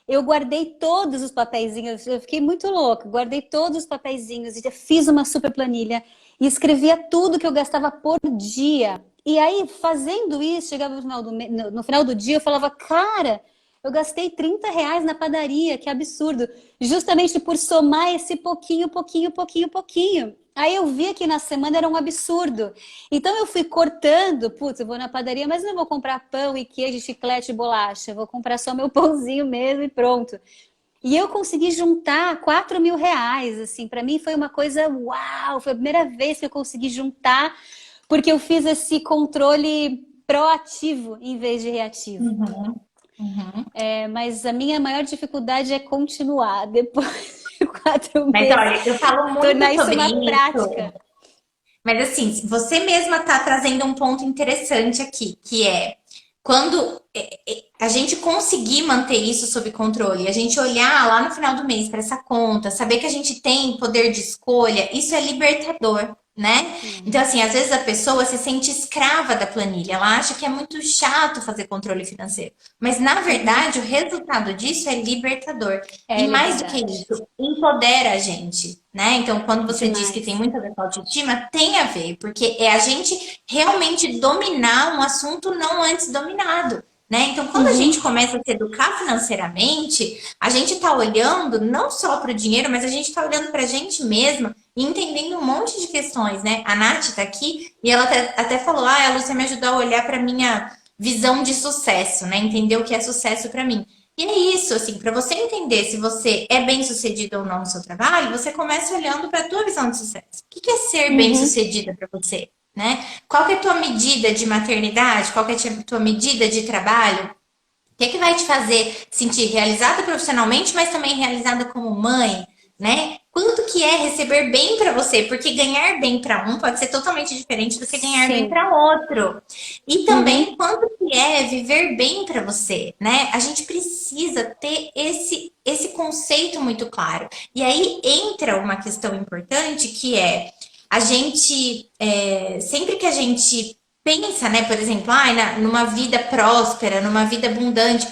eu guardei todos os papeizinhos, eu fiquei muito louca, guardei todos os papeizinhos e fiz uma super planilha e escrevia tudo que eu gastava por dia. E aí, fazendo isso, chegava no final do dia, eu falava, cara, eu gastei R$ 30 na padaria, que absurdo. Justamente por somar esse pouquinho, pouquinho, pouquinho, pouquinho. Aí eu via que na semana era um absurdo. Então eu fui cortando, putz, eu vou na padaria, mas não vou comprar pão e queijo, chiclete e bolacha. Vou comprar só meu pãozinho mesmo e pronto. E eu consegui juntar R$ 4.000, assim, para mim foi uma coisa uau, foi a primeira vez que eu consegui juntar, porque eu fiz esse controle proativo em vez de reativo. Uhum, uhum. Mas a minha maior dificuldade é continuar depois de 4 Mas meses, olha, eu falo tornar muito isso sobre uma isso. prática. Mas assim, você mesma está trazendo um ponto interessante aqui, que é quando a gente conseguir manter isso sob controle, a gente olhar lá no final do mês para essa conta, saber que a gente tem poder de escolha, isso é libertador, né? Então, Sim, assim, às vezes a pessoa se sente escrava da planilha, ela acha que é muito chato fazer controle financeiro, mas na verdade o resultado disso é libertador. E é mais do que liberdade. isso, empodera a gente, né? Então, quando você diz que tem Demais. muita ver com autoestima, tem a ver, porque é a gente realmente dominar um assunto não antes dominado. Né? Então, quando a gente Uhum, começa a se educar financeiramente, a gente está olhando não só para o dinheiro, mas a gente está olhando para a gente mesma e entendendo um monte de questões, né? A Nath está aqui e ela até falou: ah, a Lúcia me ajudou a olhar para minha visão de sucesso, né? Entender o que é sucesso para mim. E é isso, assim, para você entender se você é bem-sucedido ou não no seu trabalho, você começa olhando para a tua visão de sucesso. O que é ser uhum, bem-sucedida para você, né? Qual que é a tua medida de maternidade? Qual que é a tua medida de trabalho? O que é que vai te fazer sentir realizada profissionalmente, mas também realizada como mãe, né? Quanto que é receber bem para você? Porque ganhar bem para um pode ser totalmente diferente do que ganhar bem sim. para outro. E também Uhum, quanto que é viver bem para você, né? A gente precisa ter esse conceito muito claro. E aí entra uma questão importante que é a gente sempre que a gente pensa, né, por exemplo, numa vida próspera, numa vida abundante.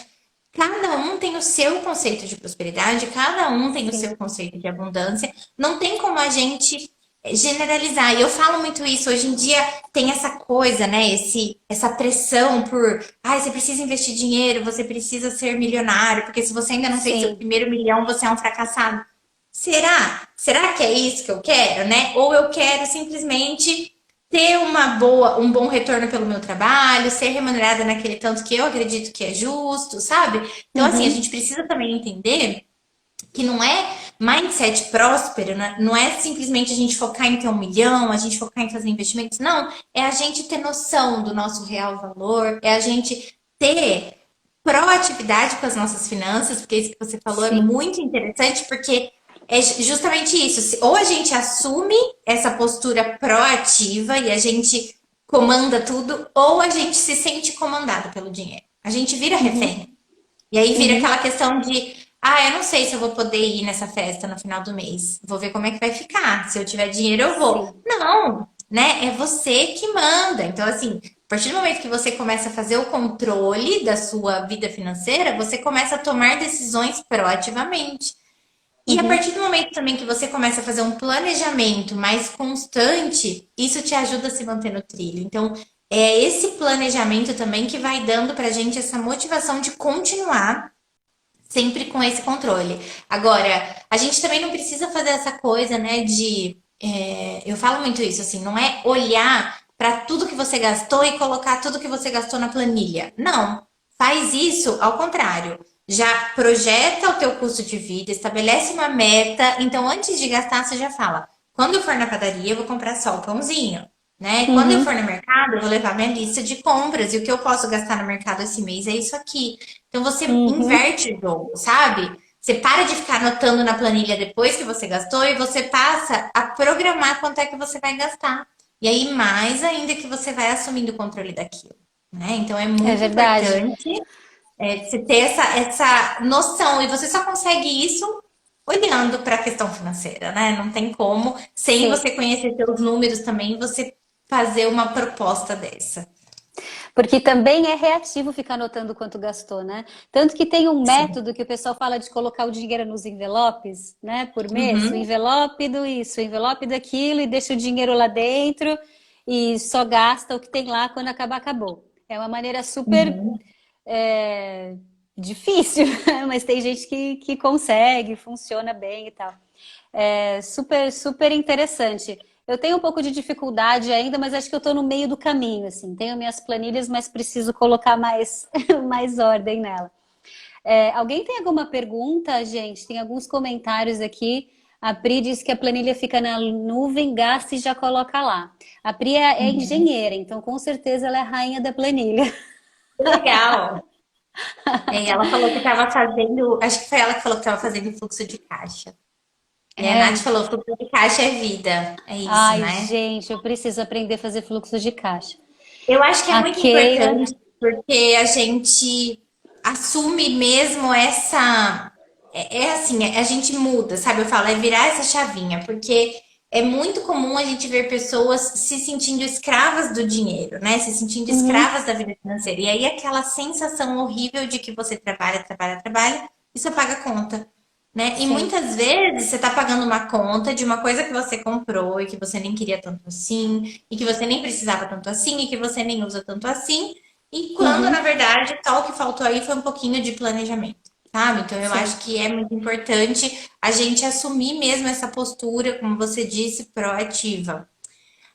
Cada um tem o seu conceito de prosperidade, cada um tem o seu sim. conceito de abundância. Não tem como a gente generalizar. E eu falo muito isso. Hoje em dia tem essa coisa, né? Essa pressão por, você precisa investir dinheiro, você precisa ser milionário, porque se você ainda não fez seu Sim. primeiro milhão, você é um fracassado. Será? Será que é isso que eu quero, né? Ou eu quero simplesmente ter um bom retorno pelo meu trabalho, ser remunerada naquele tanto que eu acredito que é justo, sabe? Então, assim, a Uhum, gente precisa também entender que não é mindset próspero, né? Não é simplesmente a gente focar em ter 1 milhão, a gente focar em fazer investimentos, não. É a gente ter noção do nosso real valor, é a gente ter proatividade com as nossas finanças, porque isso que você falou é Sim. muito interessante, porque é justamente isso. Ou a gente assume essa postura proativa e a gente comanda tudo, ou a gente se sente comandado pelo dinheiro. A gente vira Uhum, refém. E aí vira uhum, aquela questão de, eu não sei se eu vou poder ir nessa festa no final do mês. Vou ver como é que vai ficar. Se eu tiver dinheiro, eu vou. sim. Não, né? É você que manda. Então, assim, a partir do momento que você começa a fazer o controle da sua vida financeira, você começa a tomar decisões proativamente. E a Uhum. partir do momento também que você começa a fazer um planejamento mais constante, isso te ajuda a se manter no trilho. Então, é esse planejamento também que vai dando pra gente essa motivação de continuar sempre com esse controle. Agora, a gente também não precisa fazer essa coisa, né, eu falo muito isso, assim, não é olhar para tudo que você gastou e colocar tudo que você gastou na planilha. Não. Faz isso ao contrário. Já projeta o teu custo de vida, estabelece uma meta. Então, antes de gastar, você já fala: quando eu for na padaria, eu vou comprar só o pãozinho, né? Quando eu for Uhum. no mercado, eu vou levar minha lista de compras e o que eu posso gastar no mercado esse mês é isso aqui. Então você Uhum. inverte o jogo, sabe? Você para de ficar anotando na planilha depois que você gastou e você passa a programar quanto é que você vai gastar. E aí, mais ainda que você vai assumindo o controle daquilo, né? Então é É muito verdade. importante você ter essa noção. E você só consegue isso olhando para a questão financeira, né? Não tem como, sem Sim. você conhecer seus números também, você fazer uma proposta dessa. Porque também é reativo ficar anotando quanto gastou, né? Tanto que tem um Sim. método que o pessoal fala de colocar o dinheiro nos envelopes, né? Por mês, o Uhum. envelope do isso, o envelope daquilo, e deixa o dinheiro lá dentro e só gasta o que tem lá quando acabar, acabou. É uma maneira super Uhum. é, difícil, mas tem gente que consegue, funciona bem e tal. É super, super interessante. Eu tenho um pouco de dificuldade ainda, mas acho que eu estou no meio do caminho, assim. Tenho minhas planilhas, mas preciso colocar mais, mais ordem nela. Alguém tem alguma pergunta, gente? Tem alguns comentários aqui. A Pri diz que a planilha fica na nuvem, gasta e já coloca lá. A Pri é Uhum. engenheira, então com certeza ela é a rainha da planilha. Que legal. E ela falou que estava fazendo, acho que foi ela que falou que estava fazendo fluxo de caixa. E a Nath É. falou, fluxo de caixa é vida. É isso, Ai, né? gente, eu preciso aprender a fazer fluxo de caixa. Eu acho que é A muito Keila. importante porque a gente assume mesmo essa. É assim, a gente muda, sabe? Eu falo, é virar essa chavinha, porque é muito comum a gente ver pessoas se sentindo escravas do dinheiro, né? Se sentindo Uhum, escravas da vida financeira. E aí aquela sensação horrível de que você trabalha, trabalha, trabalha e só paga a conta. Né? E sim. muitas vezes você está pagando uma conta de uma coisa que você comprou e que você nem queria tanto assim, e que você nem precisava tanto assim, e que você nem usa tanto assim, e quando na Uhum, verdade só o que faltou aí foi um pouquinho de planejamento, sabe? Então eu sim. acho que é muito importante a gente assumir mesmo essa postura, como você disse, proativa.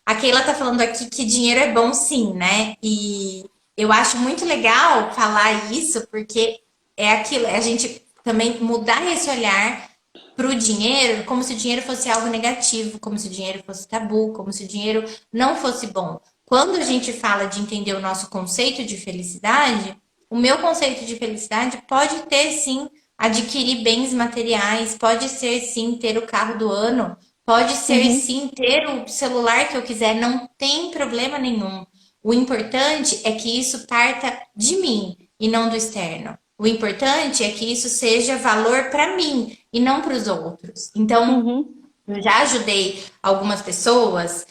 A Keila tá falando aqui que dinheiro é bom sim, né? E eu acho muito legal falar isso, porque é aquilo, é a gente também mudar esse olhar para o dinheiro como se o dinheiro fosse algo negativo, como se o dinheiro fosse tabu, como se o dinheiro não fosse bom. Quando a gente fala de entender o nosso conceito de felicidade, o meu conceito de felicidade pode ter sim adquirir bens materiais, pode ser sim ter o carro do ano, pode ser Uhum, sim ter o celular que eu quiser, não tem problema nenhum. O importante é que isso parta de mim e não do externo. O importante é que isso seja valor para mim e não para os outros. Então, uhum, eu já ajudei algumas pessoas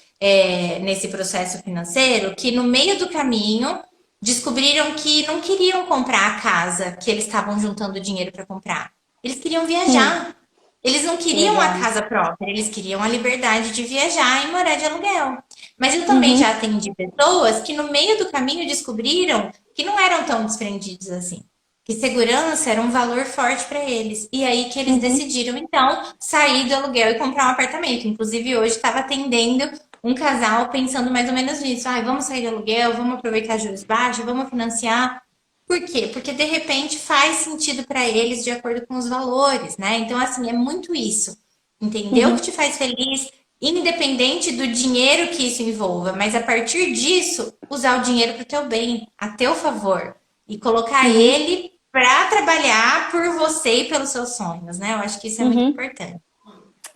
nesse processo financeiro que no meio do caminho descobriram que não queriam comprar a casa que eles estavam juntando dinheiro para comprar. Eles queriam hum, viajar. Eles não que queriam a legal. casa própria, eles queriam a liberdade de viajar e morar de aluguel. Mas eu também já Uhum, atendi pessoas que no meio do caminho descobriram que não eram tão desprendidos assim, que segurança era um valor forte para eles. E aí que eles uhum. decidiram, então, sair do aluguel e comprar um apartamento. Inclusive, hoje estava atendendo um casal pensando mais ou menos nisso. Ai, vamos sair do aluguel, vamos aproveitar juros baixos, vamos financiar. Por quê? Porque de repente faz sentido para eles de acordo com os valores, né? Então, assim, é muito isso. Entender o que Uhum, te faz feliz, independente do dinheiro que isso envolva, mas a partir disso, usar o dinheiro para o teu bem, a teu favor, e colocar uhum, ele para trabalhar por você e pelos seus sonhos, né? Eu acho que isso é muito uhum. importante.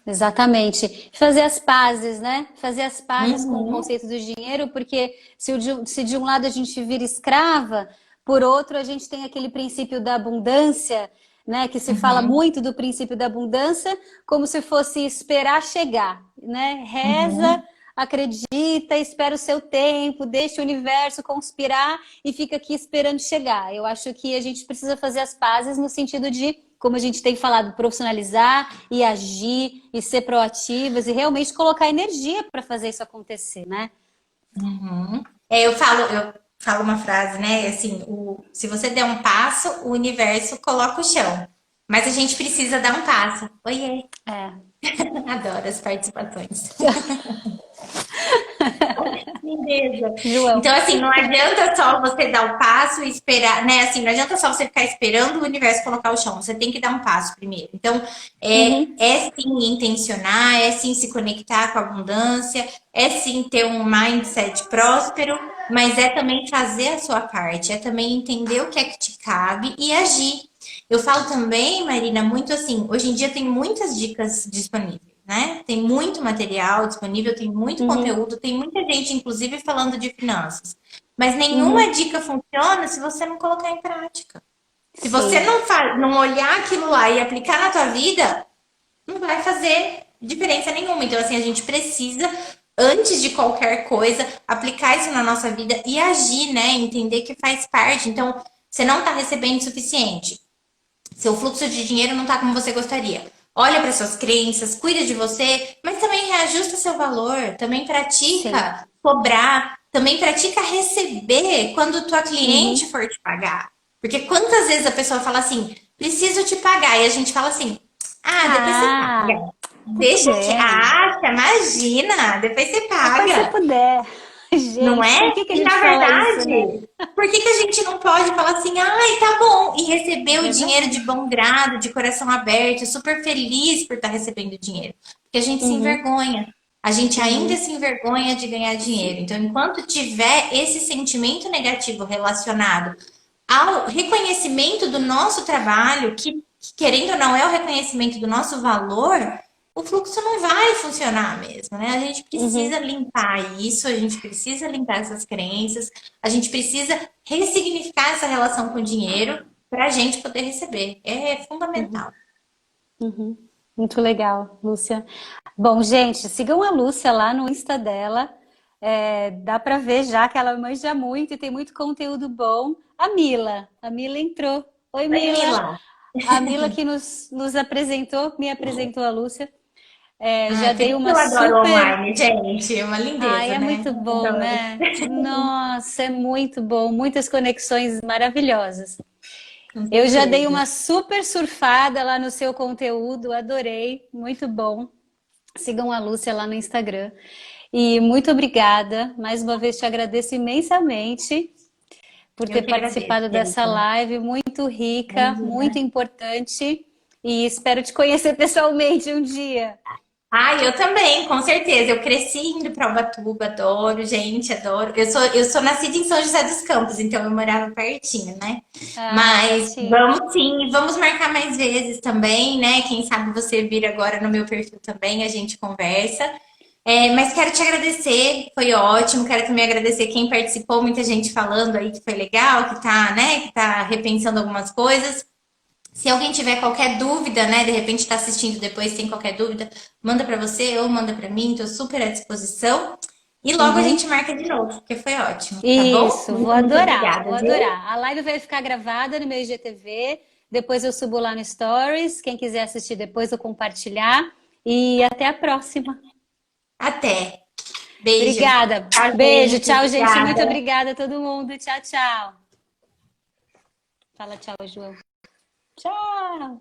Exatamente. Fazer as pazes, né? Fazer as pazes com o Uhum, conceito do dinheiro, porque se de um lado a gente vira escrava, por outro a gente tem aquele princípio da abundância, né? Que se fala uhum, muito do princípio da abundância, como se fosse esperar chegar, né? Reza, uhum. acredita, espera o seu tempo, deixa o universo conspirar e fica aqui esperando chegar. Eu acho que a gente precisa fazer as pazes no sentido de, como a gente tem falado, profissionalizar e agir e ser proativas e realmente colocar energia para fazer isso acontecer, né? Uhum. Eu falo uma frase, né? Assim, se você der um passo, o universo coloca o chão. Mas a gente precisa dar um passo. Oiê, É. adoro as participações. Lindeza. João. Então, assim, não adianta só você dar o passo e esperar, né? Assim, não adianta só você ficar esperando o universo colocar o chão. Você tem que dar um passo primeiro. Então, Uhum, é sim intencionar, é sim se conectar com a abundância, é sim ter um mindset próspero, mas é também fazer a sua parte, é também entender o que é que te cabe e agir. Eu falo também, Marina, muito assim, hoje em dia tem muitas dicas disponíveis, né? Tem muito material disponível, tem muito uhum, conteúdo, tem muita gente, inclusive, falando de finanças. Mas nenhuma uhum. dica funciona se você não colocar em prática. Se você Sim. não olhar aquilo lá e aplicar na tua vida, não vai fazer diferença nenhuma. Então, assim, a gente precisa, antes de qualquer coisa, aplicar isso na nossa vida e agir, né? Entender que faz parte. Então, você não está recebendo o suficiente. Seu fluxo de dinheiro não está como você gostaria. Olha para suas crenças, cuida de você, mas também reajusta seu valor, também Sim. pratica cobrar, também pratica receber quando tua cliente Uhum. for te pagar. Porque quantas vezes a pessoa fala assim, preciso te pagar, e a gente fala assim, ah, depois você Ah, paga. tem Deixa que. problema. Ah, imagina, depois você Depois você paga. puder. Não Gente, por é? que que a E gente na fala isso, né? verdade, por que que a gente não pode falar assim, ai, tá bom, e receber o dinheiro de Verdade. bom grado, de coração aberto, super feliz por estar recebendo dinheiro? Porque a gente se Uhum, envergonha. A gente ainda uhum, se envergonha de ganhar dinheiro. Então, enquanto tiver esse sentimento negativo relacionado ao reconhecimento do nosso trabalho, que querendo ou não é o reconhecimento do nosso valor, o fluxo não vai funcionar mesmo, né? A gente precisa uhum, limpar isso, a gente precisa limpar essas crenças, a gente precisa ressignificar essa relação com o dinheiro para a gente poder receber. É uhum, fundamental. uhum. Muito legal, Lúcia. Bom, gente, sigam a Lúcia lá no Insta dela. É, dá para ver já que ela manja muito e tem muito conteúdo bom. A Mila entrou. Oi, Oi, Mila. Mila. A Mila que nos apresentou, me apresentou a Lúcia. É, Ai, já por dei isso que uma eu adoro super. online, gente. É uma Ai, lindeza, é né? muito bom, Adoro. né? Nossa, é muito bom. Muitas conexões maravilhosas. Com Eu já dei certeza. uma super surfada lá no seu conteúdo, adorei, muito bom. Sigam a Lúcia lá no Instagram. E muito obrigada. Mais uma vez te agradeço imensamente por ter Eu que agradeço, participado gente. dessa live, muito rica, muito Imagina. importante. E espero te conhecer pessoalmente um dia. Ah, eu também, com certeza. Eu cresci indo para Ubatuba, adoro, gente, adoro. Eu sou nascida em São José dos Campos, então eu morava pertinho, né? Ah, Mas pertinho. vamos sim, vamos marcar mais vezes também, né? Quem sabe você vir agora no meu perfil também, a gente conversa. Mas quero te agradecer, foi ótimo. Quero também agradecer quem participou, muita gente falando aí que foi legal, que tá, né, que tá repensando algumas coisas. Se alguém tiver qualquer dúvida, né, de repente está assistindo depois, tem qualquer dúvida, manda para você ou manda para mim, estou super à disposição. E logo a gente Uhum. marca de novo, porque foi ótimo, tá bom? Isso, vou Muito, muito adorar, vou obrigada, viu? adorar. A live vai ficar gravada no meu IGTV, depois eu subo lá no Stories. Quem quiser assistir depois eu compartilhar. E até a próxima. Até. Beijo. Obrigada. Tchau, Beijo, gente. tchau, gente. Muito Obrigada. obrigada a todo mundo. Tchau, tchau. Fala tchau, João. Tchau.